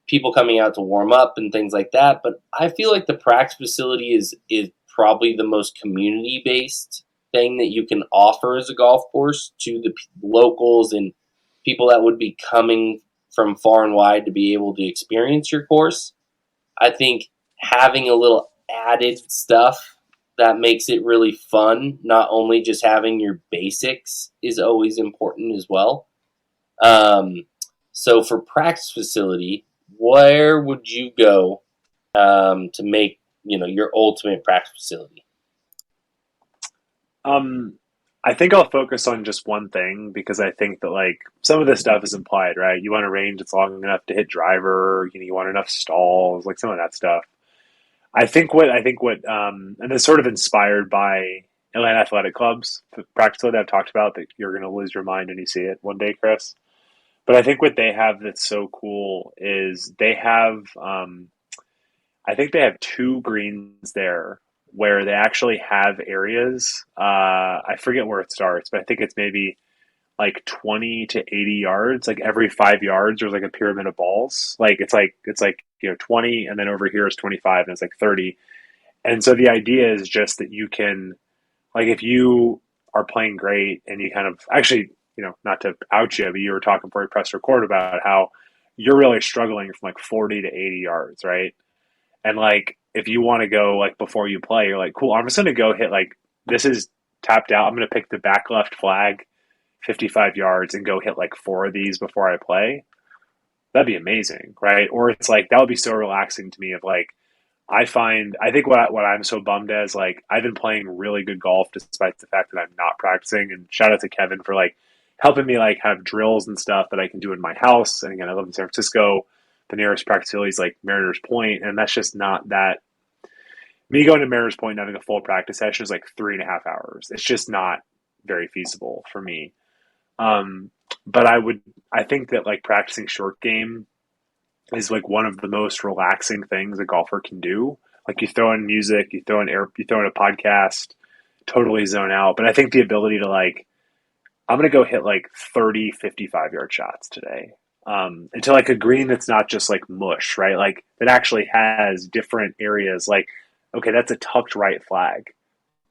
people coming out to warm up and things like that, but I feel like the practice facility is probably the most community based thing that you can offer as a golf course to the locals and people that would be coming from far and wide to be able to experience your course. I think having a little added stuff that makes it really fun, not only just having your basics, is always important as well. Um, so for practice facility, where would you go to make your ultimate practice facility? Um, I think I'll focus on just one thing because I think that like some of this stuff is implied, right? You want a range that's long enough to hit driver, you want enough stalls, like some of that stuff. And it's sort of inspired by Atlanta Athletic Club's practice that I've talked about that you're going to lose your mind when you see it one day, Chris. But I think what they have that's so cool is I think they have two greens there where they actually have areas. I forget where it starts, but I think it's maybe like 20 to 80 yards. Like every 5 yards, there's like a pyramid of balls. It's like 20, and then over here is 25, and it's like 30. And so the idea is just that you can, like, if you are playing great and you kind of actually, not to out you, but you were talking before we press record about how you're really struggling from like 40 to 80 yards, right? And like, if you want to go like before you play, you're like, cool, I'm just going to go hit like, this is tapped out. I'm going to pick the back left flag, 55 yards, and go hit like four of these before I play. That'd be amazing, right? Or it's like, that would be so relaxing to me of like, I think what I'm so bummed as like I've been playing really good golf despite the fact that I'm not practicing. And shout out to Kevin for like helping me like have drills and stuff that I can do in my house. And again, I live in San Francisco. The nearest practice facility is like Mariners Point, and that's just not that. Me going to Mariners Point and having a full practice session is like 3.5 hours. It's just not very feasible for me. Um, but I think that like practicing short game is like one of the most relaxing things a golfer can do. Like you throw in music, you throw in a podcast, totally zone out. But I think the ability to like, I'm going to go hit like 30, 55 yard shots today. Into like a green that's not just like mush, right? Like that actually has different areas. Like, okay, that's a tucked right flag.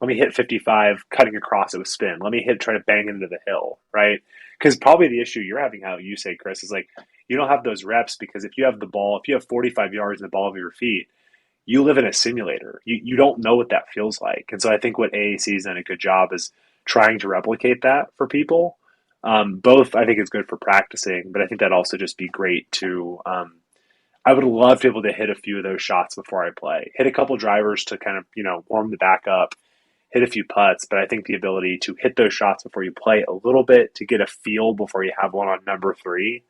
Let me hit 55, cutting across it with spin. Let me try to bang into the hill, right? Because probably the issue you're having, how you say, Chris, is like you don't have those reps because if you have 45 yards in the ball of your feet, you live in a simulator. You don't know what that feels like. And so I think what AAC has done a good job is trying to replicate that for people. Both, I think, is good for practicing, but I think that also just be great to. I would love to be able to hit a few of those shots before I play. Hit a couple drivers to kind of warm the back up, hit a few putts, but I think the ability to hit those shots before you play a little bit to get a feel before you have one on number three,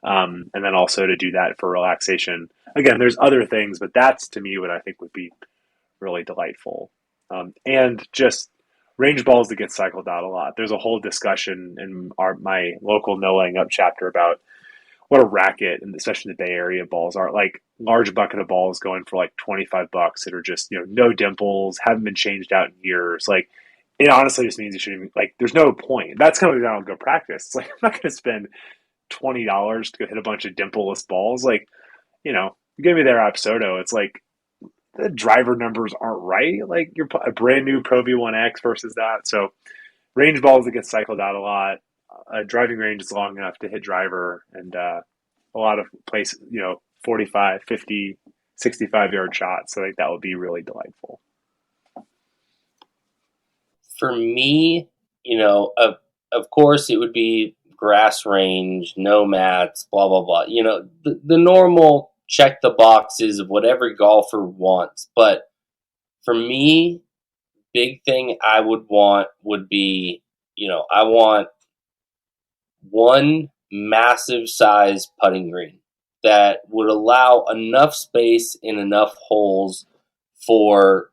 and then also to do that for relaxation. Again, there's other things, but that's to me what I think would be really delightful. And just range balls that get cycled out a lot. There's a whole discussion in my local no laying up chapter about what a racket, and especially the Bay Area balls are. Like large bucket of balls going for like $25 that are just no dimples, haven't been changed out in years. Like it honestly just means you shouldn't even, like there's no point. That's kind of why I don't go practice. It's like I'm not going to spend $20 to go hit a bunch of dimpleless balls. Like you give me their Apsodo, it's like the driver numbers aren't right. Like you're a brand new Pro V1X versus that. So range balls that get cycled out a lot. A driving range is long enough to hit driver, and a lot of places, 45, 50, 65 yard shots. So I think that would be really delightful. For me, of course, it would be grass range, no mats, blah blah blah. The normal check the boxes of what every golfer wants. But for me, big thing I would want would be, I want one massive size putting green that would allow enough space and enough holes for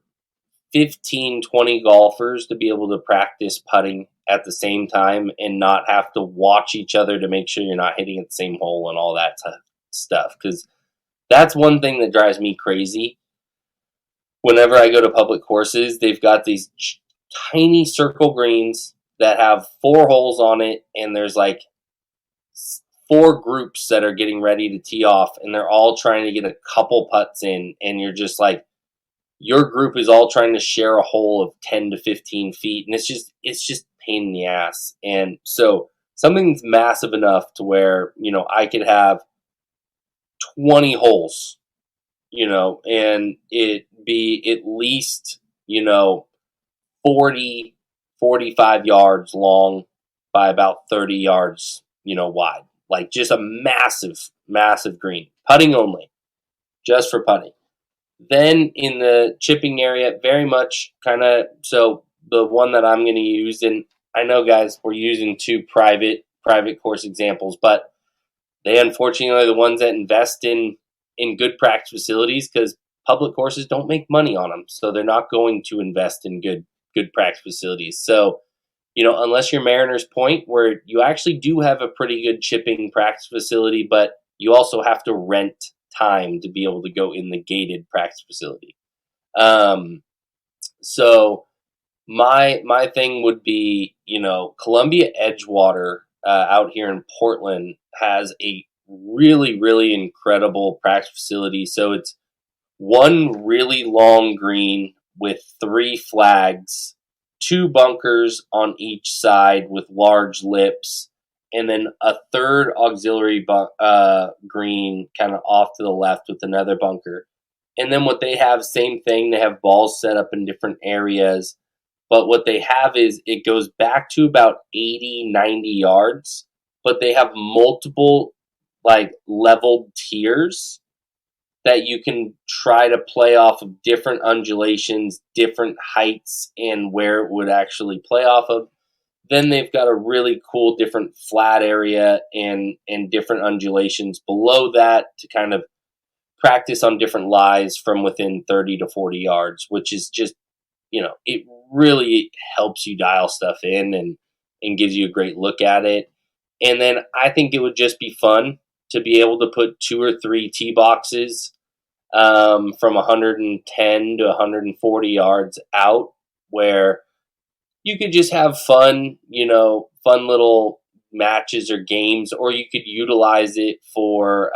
15, 20 golfers to be able to practice putting at the same time and not have to watch each other to make sure you're not hitting at the same hole and all that stuff. Because that's one thing that drives me crazy. whenever I go to public courses, they've got these tiny circle greens that have 4 holes on it, and there's like 4 groups that are getting ready to tee off, and they're all trying to get a couple putts in, and you're just like, your group is all trying to share a hole of 10 to 15 feet, and it's just pain in the ass. And so something's massive enough to where, I could have 20 holes, and it be at least, 40, 45 yards long by about 30 yards, wide. Like just a massive, massive green. Putting only, just for putting. Then in the chipping area, very much kind of, so the one that I'm going to use, and I know, guys, we're using 2 private course examples, but they unfortunately are the ones that invest in good practice facilities, because public courses don't make money on them, so they're not going to invest in good practice facilities. So, unless you're Mariners Point, where you actually do have a pretty good chipping practice facility, but you also have to rent time to be able to go in the gated practice facility. So my thing would be, Columbia Edgewater out here in Portland has a really, really incredible practice facility. So it's one really long green with 3 flags, 2 bunkers on each side with large lips, and then a third auxiliary green kind of off to the left with another bunker. And then what they have, same thing, they have balls set up in different areas. But what they have is it goes back to about 80, 90 yards, but they have multiple like leveled tiers that you can try to play off of different undulations, different heights, and where it would actually play off of. Then they've got a really cool different flat area and different undulations below that to kind of practice on different lies from within 30 to 40 yards, which is just, it really helps you dial stuff in and gives you a great look at it. And then I think it would just be fun to be able to put 2 or 3 tee boxes from 110 to 140 yards out, where you could just have fun, fun little matches or games, or you could utilize it for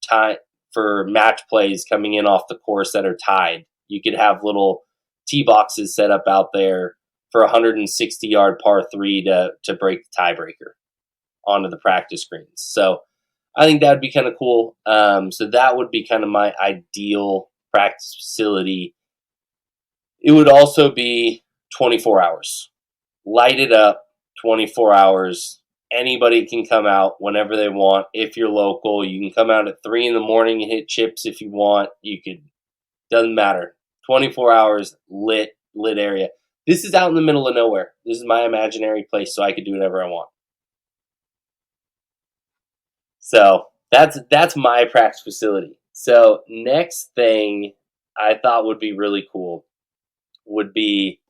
time for match plays coming in off the course that are tied. You could have little tee boxes set up out there for 160-yard par 3 to break the tiebreaker onto the practice greens. So I think that would be kind of cool. So that would be kind of my ideal practice facility. It would also be 24 hours. Light it up, 24 hours. Anybody can come out whenever they want. If you're local, you can come out at 3 in the morning and hit chips if you want. You could, doesn't matter. 24 hours, lit area. This is out in the middle of nowhere. This is my imaginary place, so I could do whatever I want. So that's my practice facility. So next thing I thought would be really cool would be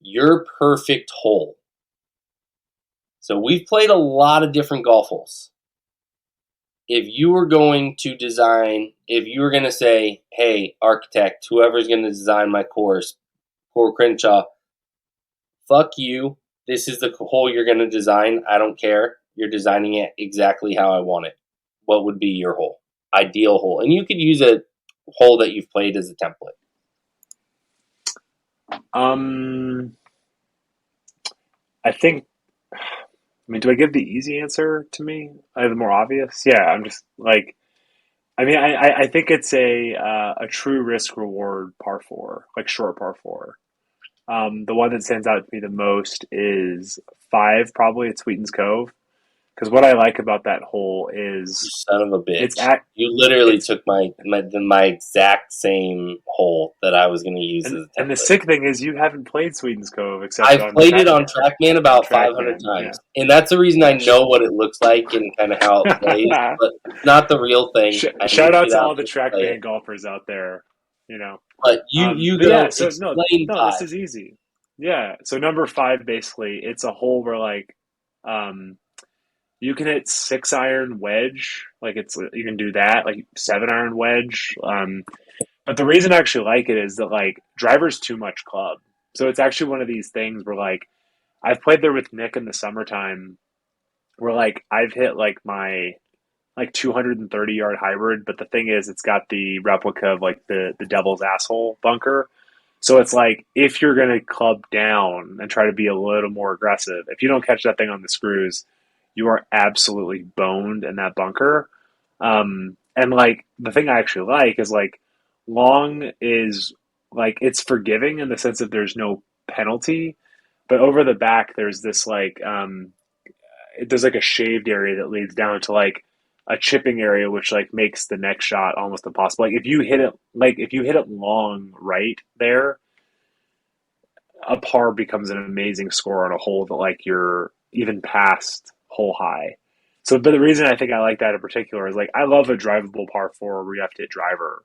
your perfect hole. So we've played a lot of different golf holes. If you were going to design, if you were going to say, hey, architect, whoever's going to design my course, Core Crenshaw, fuck you. This is the hole you're going to design. I don't care. You're designing it exactly how I want it. What would be your hole? Ideal hole. And you could use a hole that you've played as a template. I think, do I give the easy answer to me? The more obvious? Yeah, I'm just like, I think it's a true risk reward par 4, like short par 4. The one that stands out to me the most is 5, probably at Sweetens Cove. Because what I like about that hole is, you son of a bitch. You literally took my exact same hole that I was going to use as a template. And the sick thing is, you haven't played Sweetens Cove except I've played it on TrackMan about 500 times, yeah. And that's the reason I know what it looks like and kind of how it plays. But it's not the real thing. Shout out to all the TrackMan golfers out there, But you go. Yeah, so no, this is easy. Yeah, so number 5, basically, it's a hole where you can hit 6-iron wedge, you can do that, 7-iron wedge. But But the reason I actually like it is that like driver's too much club. So it's actually one of these things where like I've played there with Nick in the summertime where like I've hit like my like 230-yard hybrid, but the thing is it's got the replica of like the devil's asshole bunker. So it's like if you're gonna club down and try to be a little more aggressive, if you don't catch that thing on the screws, you are absolutely boned in that bunker. And like the thing I actually like is like long is like it's forgiving in the sense that there's no penalty, but over the back there's this like there's like a shaved area that leads down to like a chipping area, which like makes the next shot almost impossible. Like if you hit it long right there, a par becomes an amazing score on a hole that like you're even past hole high. So, but the reason I think I like that in particular is like I love a drivable par four where you have to hit driver,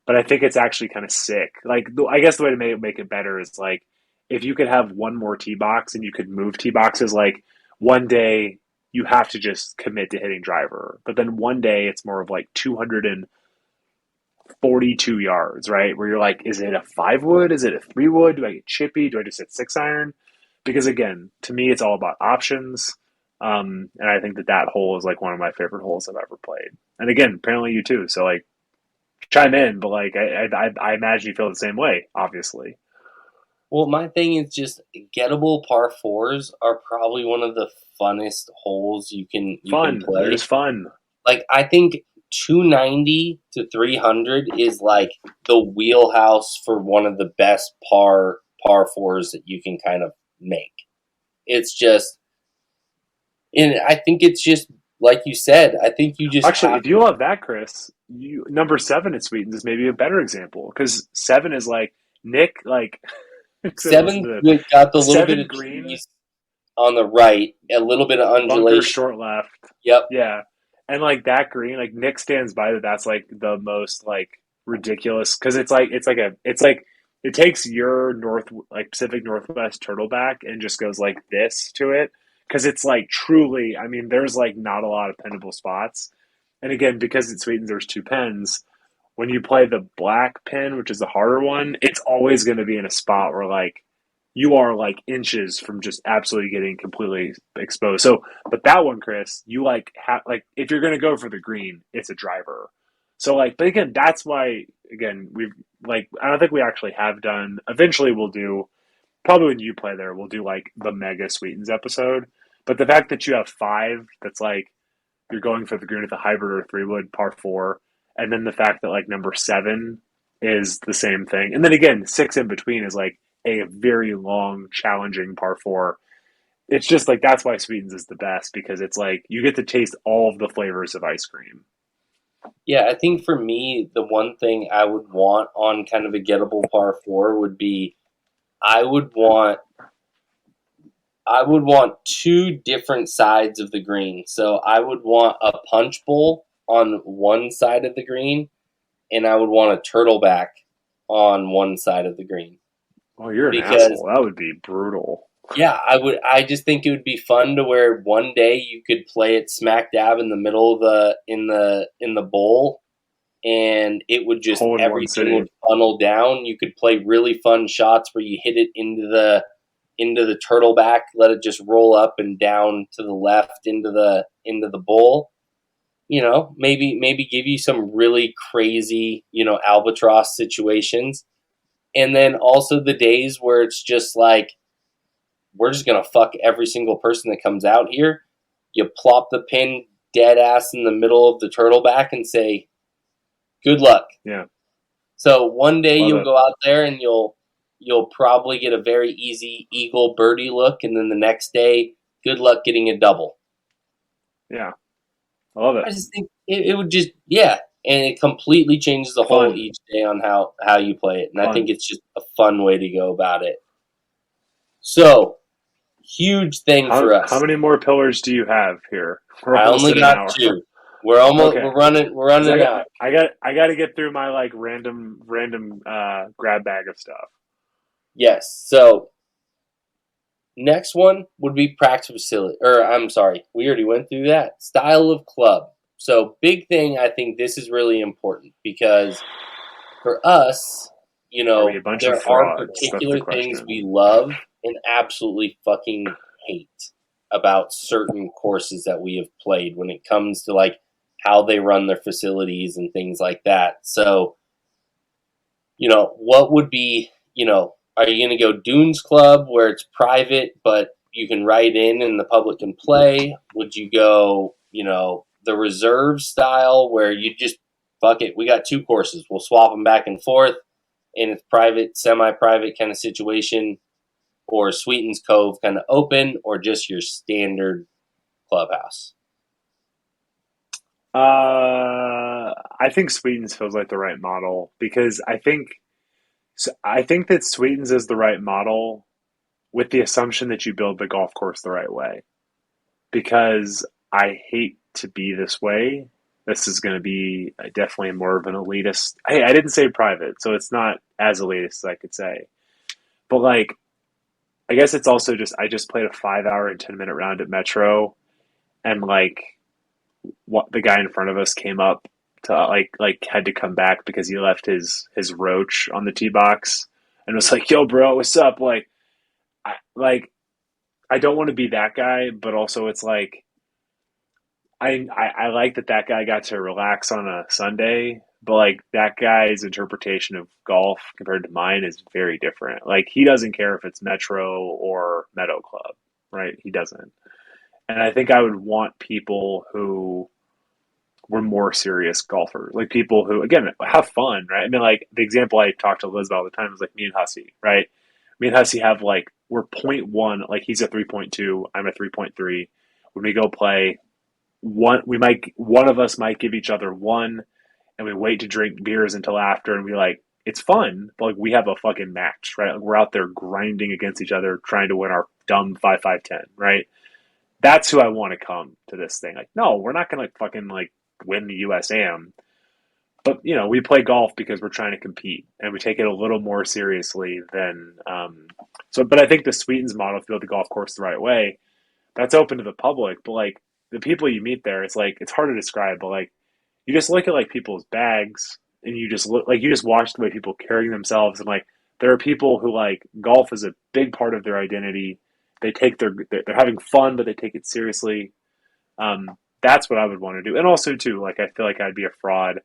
but I think it's actually kind of sick. Like I guess the way to make it better is like if you could have one more tee box and you could move tee boxes. Like one day you have to just commit to hitting driver, but then one day it's more of like 242 yards, right? Where you're like, is it a 5 wood? Is it a 3 wood? Do I get chippy? Do I just hit 6 iron? Because again, to me, it's all about options. And I think that that hole is like one of my favorite holes I've ever played. And again, apparently you too. So like, chime in, but like, I imagine you feel the same way. Obviously, Well, my thing is just gettable par fours are probably one of the funnest holes you can fun. They're play. just fun. Like I think 290 to 300 is like the wheelhouse for one of the best par fours that you can kind of make. It's just, and I think it's just like you said. I think you just Actually, have if you love that, Chris, you number seven at Sweetens is maybe a better example because seven is like Nick, like listen seven's to this. good, got the little bit Seven of green, trees on the right, a little bit of bunker undulation. short left. Yep. Yeah. And like that green, like Nick stands by that that's like the most like ridiculous because it's like it takes your north like Pacific Northwest turtleback and just goes like this to it because it's like truly, I mean, there's like not a lot of pennable spots. And again, because it sweetens there's two pens, when you play the black pen, which is the harder one, it's always going to be in a spot where like you are like inches from just absolutely getting completely exposed. So, but that one, Chris, you like have like if you're gonna go for the green, it's a driver. So like, but again, that's why again we've like I don't think we actually have done. Eventually, we'll do probably when you play there, we'll do like the mega sweetens episode. But the fact that you have five, that's like you're going for the green with a hybrid or 3 wood par four, and then the fact that like number seven is the same thing, and then again six in between is like a very long, challenging par four. It's just like that's why Sweetens is the best because it's like you get to taste all of the flavors of ice cream. Yeah, I think for me, the one thing I would want on kind of a gettable par four would be I would want I would want two different sides of the green. So I would want a punch bowl on one side of the green, and I would want a turtleback on one side of the green. Oh, you're an Because asshole. That would be brutal. yeah, I just think it would be fun to where one day you could play it smack dab in the middle of the bowl, and it would just Hole in one everything city. would funnel down. You could play really fun shots where you hit it into the turtleback, let it just roll up and down to the left into the bowl. Maybe give you some really crazy, albatross situations. And then also the days where it's just like we're just gonna fuck every single person that comes out here. You plop the pin dead ass in the middle of the turtleback and say, good luck. Yeah, So one day love you'll it. go out there and you'll probably get a very easy eagle birdie look, and then the next day, good luck getting a double. Yeah, I love it. I just think it would just and it completely changes the whole Fun, each day on how you play it, and I think fun. it's just a fun way to go about it. So huge thing How for how us. many more pillars do you have here? We're I almost only at an got hour. two. We're almost Okay, we're because running out. I got to get through my like random grab bag of stuff. Yes. So next one would be practice facility, or I'm sorry, we already went through that. Style of club. So big thing, I think this is really important because for us, Are we a bunch of there are frauds? That's the particular things question. we love and absolutely fucking hate about certain courses that we have played when it comes to like how they run their facilities and things like that. So, what would be, are you going to go Dunes Club where it's private, but you can write in and the public can play? Would you go, the reserve style where you just, fuck it, we got two courses, we'll swap them back and forth, and it's private, semi-private kind of situation, or Sweetens Cove kind of open, or just your standard clubhouse? I think Sweetens feels like the right model because I think that Sweetens is the right model with the assumption that you build the golf course the right way. Because I hate to be this way. This is going to be definitely more of an elitist. Hey, I didn't say private, so it's not as elitist as I could say. But like, I guess it's also just I just played a 5 hour and 10 minute round at Metro, and like, what the guy in front of us came up to like had to come back because he left his roach on the tee box, and was like, "Yo, bro, what's up?" Like I don't want to be that guy, but also it's like I like that guy got to relax on a Sunday, but like that guy's interpretation of golf compared to mine is very different. Like he doesn't care if it's Metro or Meadow Club, right? He doesn't. And I think I would want people who were more serious golfers, like people who again have fun, right? I mean, like the example I talk to Liz about all the time is like me and Hussey, right? Me and Hussey have like we're point one, like he's a 3.2, I'm a 3.3. When we go play, one of us might give each other one, and we wait to drink beers until after, and we like it's fun, but like we have a fucking match, right? Like, we're out there grinding against each other, trying to win our dumb 5-5-10, right? That's who I want to come to this thing. Like, no, we're not gonna like fucking like win the USAM, but we play golf because we're trying to compete, and we take it a little more seriously than so. But I think the Sweetens model, if you build the golf course the right way, that's open to the public, but like the people you meet there, it's like it's hard to describe, but like you just look at like people's bags, and you just look like you just watch the way people carrying themselves, and like there are people who like golf is a big part of their identity. They're having fun, but they take it seriously. That's what I would want to do, and also too, like I feel like I'd be a fraud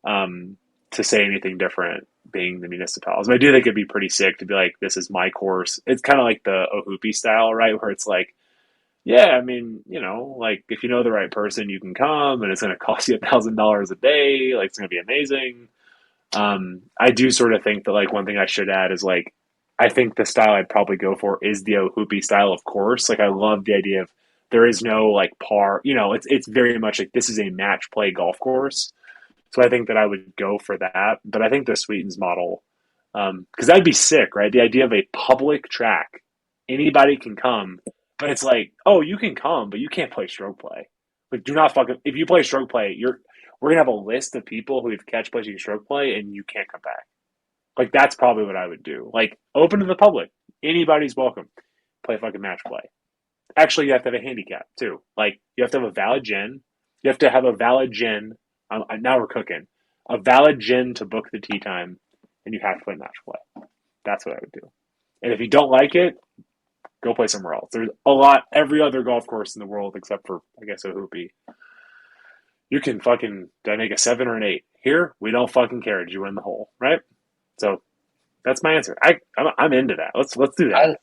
to say anything different. Being the Municipals, I do think it'd be pretty sick to be like, this is my course. It's kind of like the Ohoopee style, right? Where it's like, yeah, I mean, like if you know the right person, you can come, and it's going to cost you $1,000 a day. Like it's going to be amazing. I do sort of think that like one thing I should add is like, I think the style I'd probably go for is the Ohoopee style of course. Like I love the idea of there is no like par. It's very much like this is a match play golf course. So I think that I would go for that. But I think the Sweetens model, because that'd be sick, right? The idea of a public track, anybody can come, but it's like, oh, you can come, but you can't play stroke play. Like, do not fucking. If you play stroke play, we're gonna have a list of people who have catch playing stroke play, and you can't come back. Like that's probably what I would do. Like open to the public, anybody's welcome. Play fucking match play. Actually, you have to have a handicap too. Like you have to have a valid gin. You have to have a valid gin. Now we're cooking. A valid gin to book the tee time, and you have to play match play. That's what I would do. And if you don't like it, go play somewhere else. There's every other golf course in the world except for, I guess, Ohoopee. You can fucking, did I make a 7 or an 8? Here, we don't fucking care. Did you win the hole, right? So that's my answer. I'm into that. Let's do that.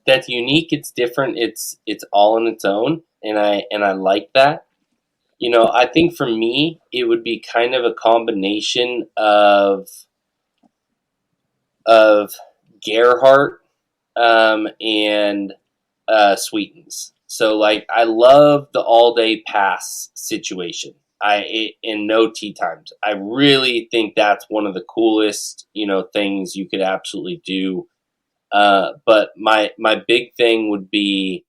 That's unique. It's different. It's all on its own, and I like that. I think for me, it would be kind of a combination of Gerhardt and Sweetens. So like I love the all day pass situation. In no tee times. I really think that's one of the coolest things you could absolutely do. But my big thing would be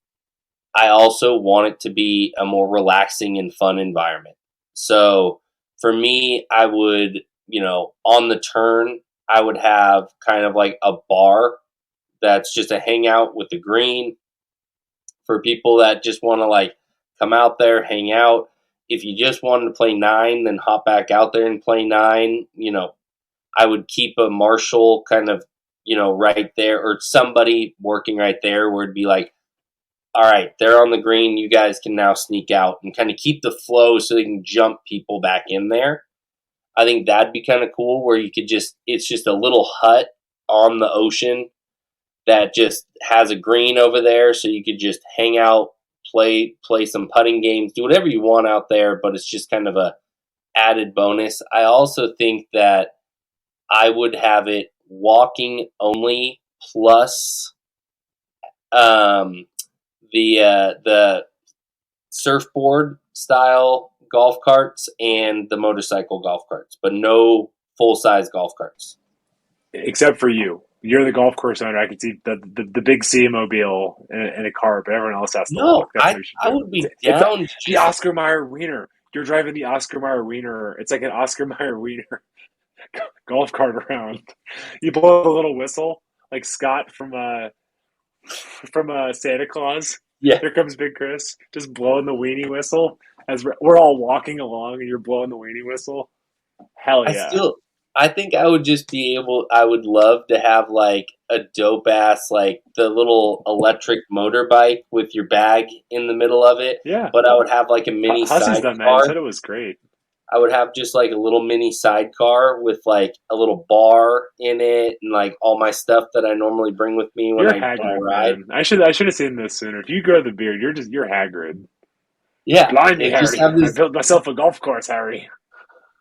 I also want it to be a more relaxing and fun environment. So for me, I would on the turn I would have kind of like a bar that's just a hangout with the green for people that just want to like come out there, hang out. if you just wanted to play 9, then hop back out there and play 9. I would keep a marshal kind of, right there, or somebody working right there where it'd be like, all right, they're on the green. You guys can now sneak out and kind of keep the flow so they can jump people back in there. I think that'd be kind of cool where you could it's just a little hut on the ocean that just has a green over there, so you could just hang out, play some putting games, do whatever you want out there, but it's just kind of a added bonus. I also think that I would have it walking only plus the surfboard style golf carts and the motorcycle golf carts, but no full size golf carts. Except for you. You're the golf course owner. I can see the big C mobile in a car, but everyone else has to walk. That's what you should do. I would be down. The Oscar Mayer Wiener. You're driving the Oscar Mayer Wiener. It's like an Oscar Mayer Wiener golf cart around. You blow a little whistle, like Scott from Santa Claus. Yeah. Here comes Big Chris, just blowing the weenie whistle as we're all walking along, and you're blowing the weenie whistle. Hell yeah! I think I would just be able. I would love to have like a dope ass, like the little electric motorbike with your bag in the middle of it. Yeah. But I would have like a mini Hussey's done that. He said it was great. I would have just like a little mini sidecar with like a little bar in it and like all my stuff that I normally bring with me when I ride. Man. I should have seen this sooner. If you grow the beard, you're Hagrid. Yeah. Blind me, Harry. I built myself a golf course, Harry.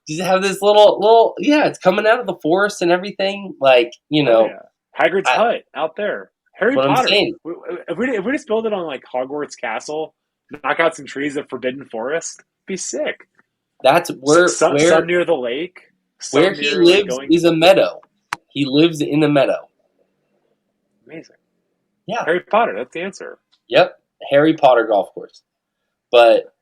Just have this little it's coming out of the forest and everything. Like, Hagrid's hut out there. Harry Potter. If we just build it on like Hogwarts Castle, knock out some trees of Forbidden Forest, be sick. That's where some near the lake. Where he lives is a meadow. He lives in a meadow. Amazing. Yeah. Harry Potter, that's the answer. Yep. Harry Potter golf course. But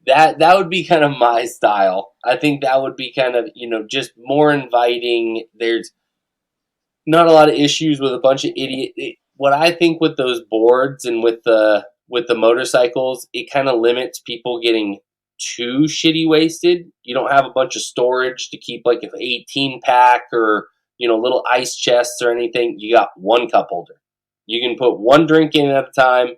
that would be kind of my style. I think that would be kind of, just more inviting. There's not a lot of issues with a bunch of idiot. What I think with those boards and with the motorcycles, it kind of limits people getting too shitty wasted. You don't have a bunch of storage to keep like an 18 pack or, little ice chests or anything. You got one cup holder. You can put one drink in at a time.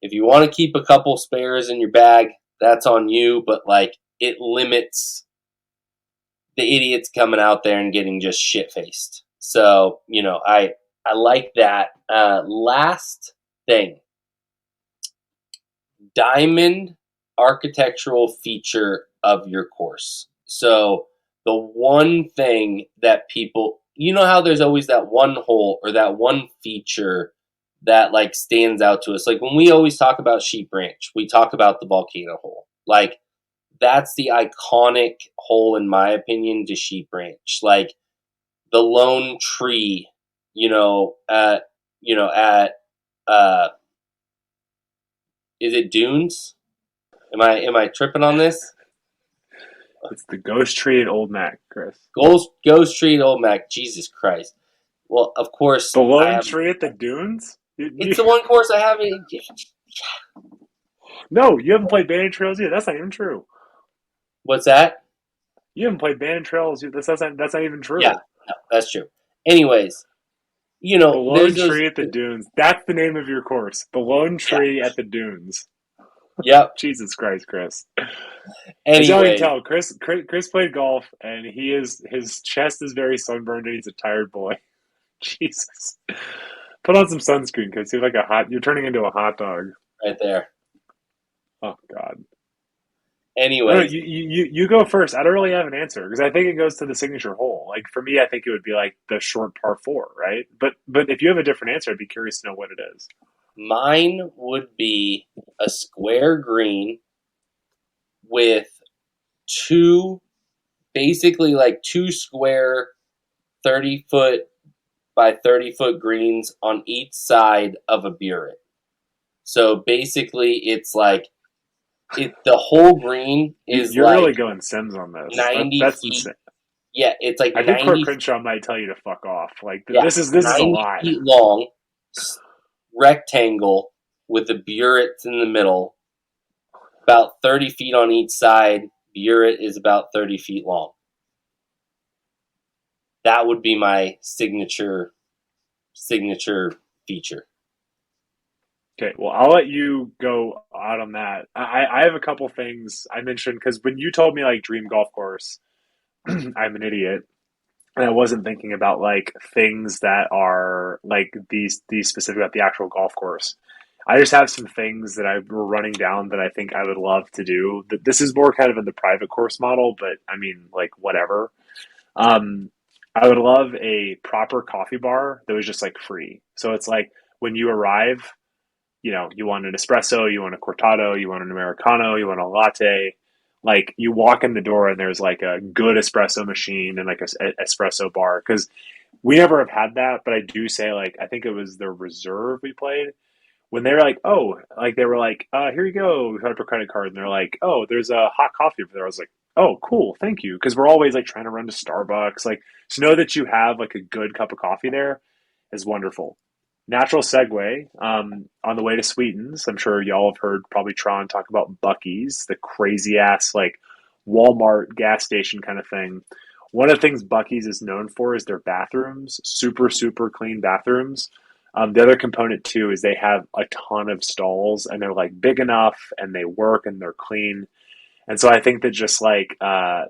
If you want to keep a couple spares in your bag, that's on you, but like it limits the idiots coming out there and getting just shit faced. So, I like that. Last thing, diamond architectural feature of your course. So the one thing that people, how there's always that one hole or that one feature that like stands out to us. Like when we always talk about Sheep Ranch, we talk about the volcano hole. Like that's the iconic hole in my opinion to Sheep Ranch. Like the lone tree, at is it Dunes? Am I tripping on this? It's the ghost tree at Old Mac, Chris. Ghost tree at Old Mac. Jesus Christ. Well, of course. The lone tree at the Dunes? It's the one course I haven't. No, you haven't played Banded Trails yet. That's not even true. What's that? You haven't played Banded Trails. That's not even true. Yeah, no, that's true. Anyways, the lone tree at the Dunes. That's the name of your course. The lone tree at the Dunes. Yep. Jesus Christ, Chris. Anyways. As you can tell, Chris played golf, and his chest is very sunburned, and he's a tired boy. Jesus. Put on some sunscreen, because you're turning into a hot dog. Right there. Oh, God. Anyway. No, you go first. I don't really have an answer, because I think it goes to the signature hole. Like, for me, I think it would be like the short par 4, right? But if you have a different answer, I'd be curious to know what it is. Mine would be a square green with two square 30-foot by 30-foot greens on each side of a burette. So basically, it's like the whole green is. You're really going Sims on this. 90 that's feet. insane. Yeah, it's like I think Court Crenshaw might tell you to fuck off. Like this is a lie. 90 feet long rectangle with the burettes in the middle. about 30 feet on each side. The uret is about 30 feet long. That would be my signature feature. Okay, well, I'll let you go out on that. I have a couple things I mentioned because when you told me like dream golf course, I'm an idiot, and I wasn't thinking about like things that are like these specific about the actual golf course. I just have some things that I were running down that I think I would love to do. This is more kind of in the private course model, but I mean, like whatever. Um, I would love a proper coffee bar that was just like free. So it's like when you arrive, you want an espresso, you want a cortado, you want an Americano, you want a latte. Like you walk in the door and there's like a good espresso machine and like a espresso bar. Because we never have had that, but I do say like I think it was the reserve we played when they were like, oh, like they were like, here you go, we have a credit card, and they're like, oh, there's a hot coffee over there. I was like, oh, cool, thank you, because we're always like trying to run to Starbucks, like to know that you have like a good cup of coffee there is wonderful. Natural segue. On the way to Sweetens, I'm sure y'all have heard probably Tron talk about Buc-ee's, the crazy ass like Walmart gas station kind of thing. One of the things Buc-ee's is known for is their bathrooms, super, super clean bathrooms. The other component too is they have a ton of stalls and they're like big enough and they work and they're clean. And so I think that just like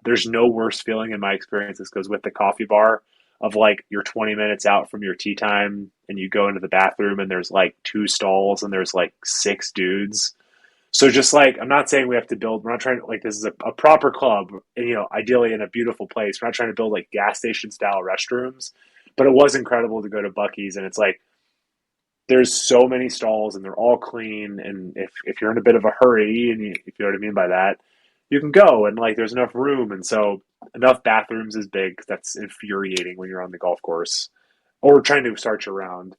there's no worse feeling in my experience. This goes with the coffee bar of like you're 20 minutes out from your tea time and you go into the bathroom and there's like two stalls and there's like six dudes. So just like I'm not saying we have to build. We're not trying to like this is a proper club. And, ideally in a beautiful place. We're not trying to build like gas station style restrooms. But it was incredible to go to Buc-ee's and it's like there's so many stalls and they're all clean. And if you're in a bit of a hurry and if you know what I mean by that, you can go and like there's enough room. And so enough bathrooms is big. 'Cause that's infuriating when you're on the golf course or trying to start your round.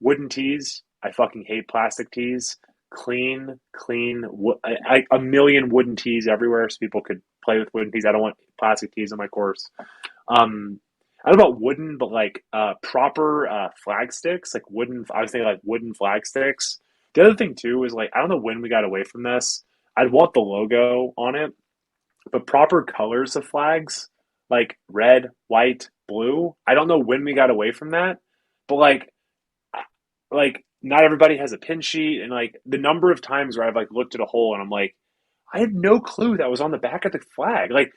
Wooden tees. I fucking hate plastic tees. Clean. A million wooden tees everywhere so people could play with wooden tees. I don't want plastic tees on my course. I don't know about wooden, but like proper flag sticks, like wooden. I was thinking like wooden flag sticks. The other thing too is like I don't know when we got away from this. I'd want the logo on it, but proper colors of flags, like red, white, blue. I don't know when we got away from that, but like not everybody has a pin sheet, and like the number of times where I've like looked at a hole and I'm like, I had no clue that was on the back of the flag. Like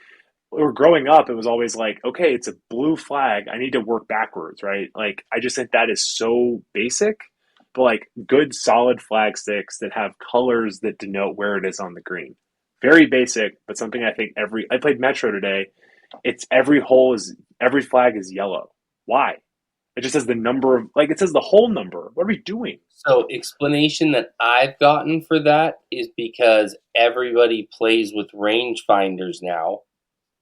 or growing up, it was always like, okay, it's a blue flag. I need to work backwards, right? Like, I just think that is so basic, but like good solid flag sticks that have colors that denote where it is on the green. Very basic, but something I think I played Metro today. It's every flag is yellow. Why? It just says the number of, like, it says the whole number. What are we doing? So explanation that I've gotten for that is because everybody plays with rangefinders now.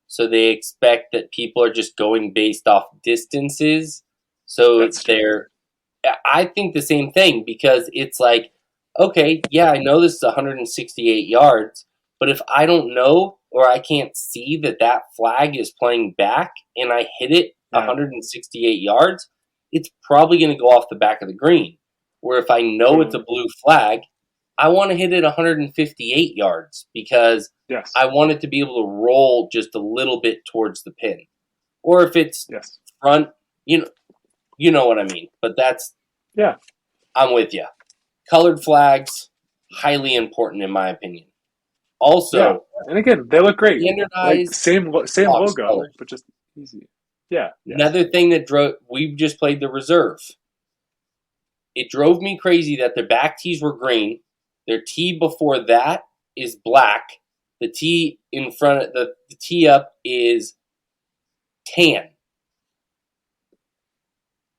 So they expect that people are just going based off distances. So I think the same thing because it's like, okay, yeah, I know this is 168 yards, but if I don't know or I can't see that flag is playing back and I hit it 168 yards, it's probably going to go off the back of the green. Where if I know it's a blue flag, I want to hit it 158 yards because I want it to be able to roll just a little bit towards the pin. Or if it's front, you know what I mean. But I'm with you. Colored flags, highly important in my opinion. Also, and again, they look great. Standardized, like same logo, colors. But just easy. Yeah. Another thing that we just played the reserve. It drove me crazy that their back tees were green. Their tee before that is black. The tee in front of the tee up is tan.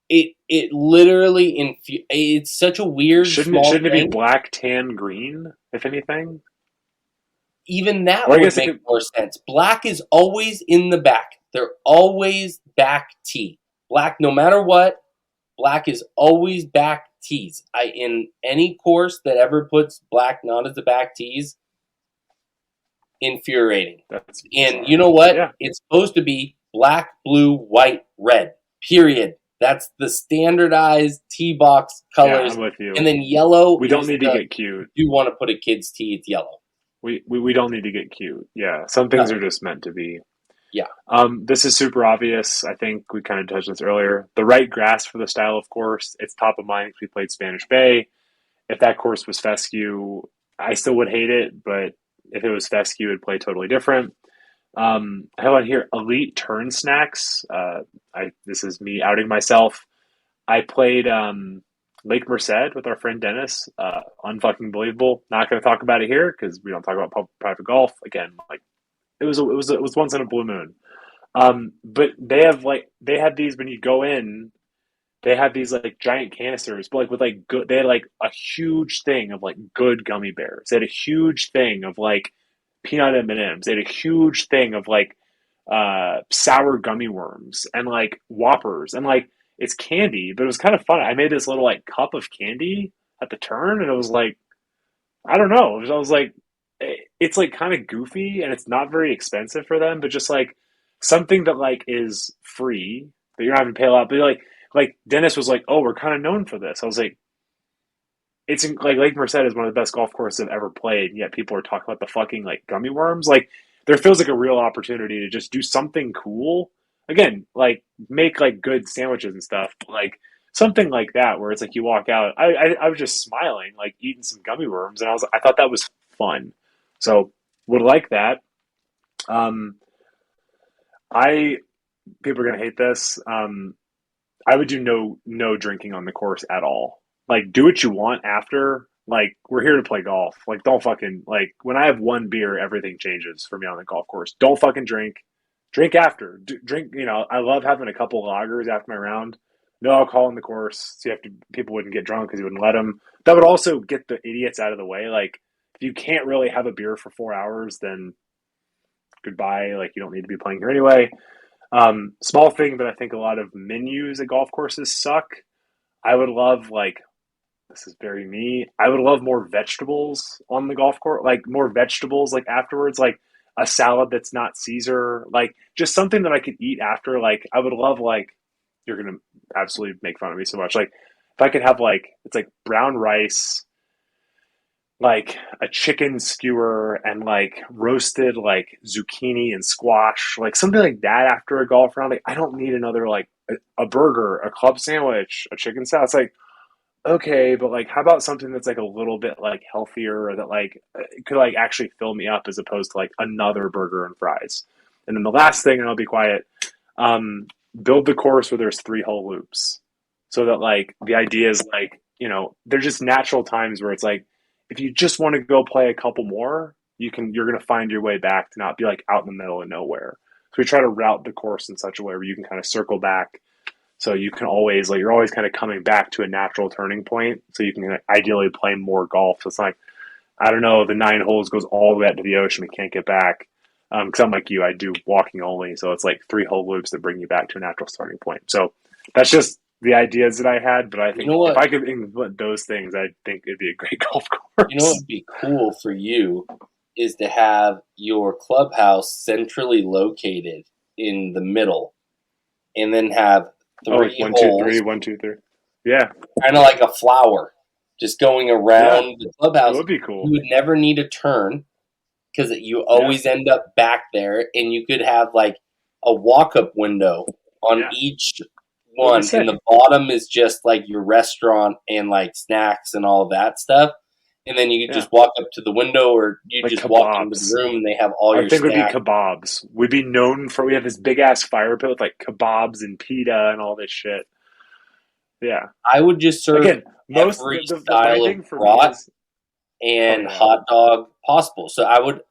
It literally it's such a weird shouldn't it be black, tan, green, if anything? Even that would make more sense. Black is always in the back. They're always back tee. Black, no matter what, black is always back tees. In any course that ever puts black not as the back tees, infuriating. And you know what? Yeah. It's supposed to be black, blue, white, red. Period. That's the standardized tee box colors. Yeah, I'm with you. And then yellow. We don't need to get cute. If you want to put a kid's tee, it's yellow. We don't need to get cute. Yeah, some things No. are just meant to be. Yeah. This is super obvious. I think we kind of touched on this earlier. The right grass for the style of course, it's top of mind because we played Spanish Bay. If that course was fescue, I still would hate it, but if it was fescue, it'd play totally different. I have on here elite turn snacks. I This is me outing myself. I played Lake Merced with our friend Dennis. Unfucking believable. Not going to talk about it here because we don't talk about private golf again. Like it was once in a blue moon. But they had these when you go in. They had these like giant canisters, but like with like good. They had like a huge thing of like good gummy bears. They had a huge thing of like peanut M&Ms. They had a huge thing of like sour gummy worms and like Whoppers and like it's candy, but it was kind of fun. I made this little like cup of candy at the turn, and it was like I don't know. I was like, it's like kind of goofy, and it's not very expensive for them, but just like something that like is free that you're not having to pay a lot. But like Dennis was like, oh, we're kind of known for this. I was like, it's like Lake Merced is one of the best golf courses I've ever played, and yet people are talking about the fucking like gummy worms. Like there feels like a real opportunity to just do something cool. Again, like make like good sandwiches and stuff. But, like something like that where it's like you walk out. I was just smiling, like eating some gummy worms, and I thought that was fun. So would like that. Um, I People are gonna hate this. I would do no drinking on the course at all. Like do what you want after. Like we're here to play golf. Like don't fucking like when I have one beer, everything changes for me on the golf course. Don't fucking drink. Drink after. Drink. You know, I love having a couple of lagers after my round. No alcohol on the course, so you have to. People wouldn't get drunk because you wouldn't let them. That would also get the idiots out of the way. Like if you can't really have a beer for 4 hours, then goodbye. Like you don't need to be playing here anyway. Small thing, but I think a lot of menus at golf courses suck. I would love like this is very me. I would love more vegetables on the golf course, like more vegetables like afterwards, like a salad that's not Caesar, like just something that I could eat after. Like I would love like you're gonna absolutely make fun of me so much. Like if I could have like it's like brown rice, like a chicken skewer and like roasted like zucchini and squash, like something like that after a golf round. Like I don't need another like a burger, a club sandwich, a chicken salad. It's like okay, but like how about something that's like a little bit like healthier or that like could like actually fill me up as opposed to like another burger and fries. And then the last thing, and I'll be quiet, build the course where there's 3 hole loops. So that like the idea is like, you know, there's just natural times where it's like if you just want to go play a couple more, you're gonna find your way back to not be like out in the middle of nowhere. So we try to route the course in such a way where you can kind of circle back so you can always like you're always kind of coming back to a natural turning point. So you can ideally play more golf. So it's like I don't know, the 9 holes goes all the way out to the ocean. We can't get back. Because I'm like you, I do walking only. So it's like 3 hole loops that bring you back to a natural starting point. So that's just the ideas that I had. But I You think know if what? I could implement those things, I think it'd be a great golf You know what course. would be cool for you is to have your clubhouse centrally located in the middle, and then have Oh, like three one, two, holes, three, 1, 2, 3. Yeah, kind of like a flower, just going yeah, around the it clubhouse. would be You cool. would never need a turn because you Yeah, always end up back there, and you could have like a walk-up window on yeah. each That'd be one, and sick. the bottom is just like your restaurant and like snacks and all that stuff. And then you could Yeah, just walk up to the window, or you like just walk into the kebabs. room and they have all Our your thing would be snacks. kebabs. We'd be known for we have this big ass fire pit with like kebabs and pita and all this shit. Yeah. I would just serve Again, most every the funny style of thing for me brat is oh and yeah, hot dog possible. So I would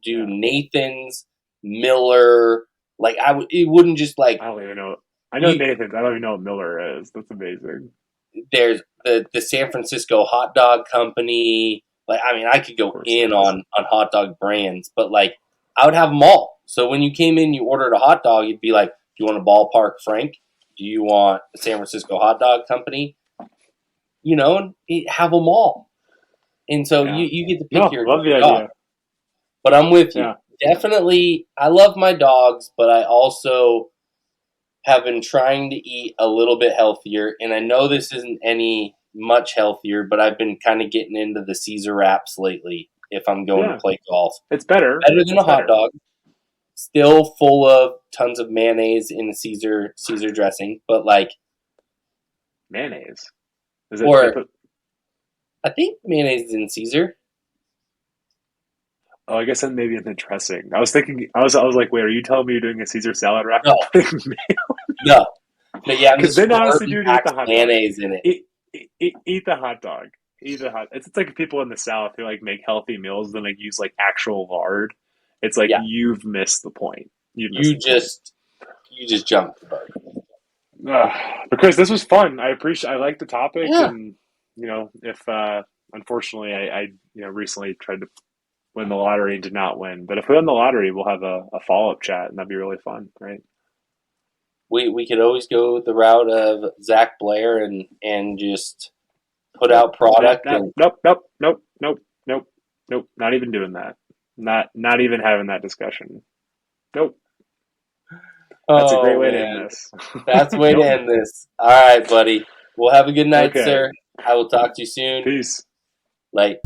do yeah. Nathan's, Miller. Like it wouldn't just like I don't even know. I know you. Nathan's. I don't even know what Miller is. That's amazing. There's the San Francisco Hot Dog Company. Like I mean, I could Of go course in there is. on hot dog brands, but like I would have them all. So when you came in, you ordered a hot dog, you'd be like, "Do you want a ballpark Frank? Do you want the San Francisco Hot Dog Company?" You know, and have them all. And so Yeah. you get to pick No, your love the dog. idea. But I'm with you. Yeah. Definitely, I love my dogs, but I also have been trying to eat a little bit healthier. And I know this isn't any much healthier, but I've been kind of getting into the Caesar wraps lately. if I'm going Yeah. to play golf. It's better. Better than a It's hot better. dog. Still full of tons of mayonnaise in the Caesar dressing, but like Mayonnaise. Is it? or They put, I think mayonnaise is in Caesar. oh, I guess then maybe in the dressing. I was thinking. I was like, wait, are you telling me you're doing a Caesar salad wrap? No, no. But yeah, I'm Because just then honestly, horribly dude, eat packed the hot dog. mayonnaise in it. Eat the hot dog. Eat the hot. It's like people in the South who like make healthy meals then like use like actual lard. It's like Yeah, you've missed the point. You've missed you the point. just jumped the boat. But Chris, this was fun. I like the topic, Yeah, and if unfortunately I recently tried to win the lottery and did not win, but if we win the lottery, we'll have a follow up chat, and that'd be really fun, right? we could always go the route of Zach Blair and just put Nope. out product and Nope. Not even doing that. Not even having that discussion. Nope. That's a great oh way to end man, this. that's the way to Nope. end this. All right, buddy. Well, have a good night, Okay. sir. I will talk to you soon. Peace. Like.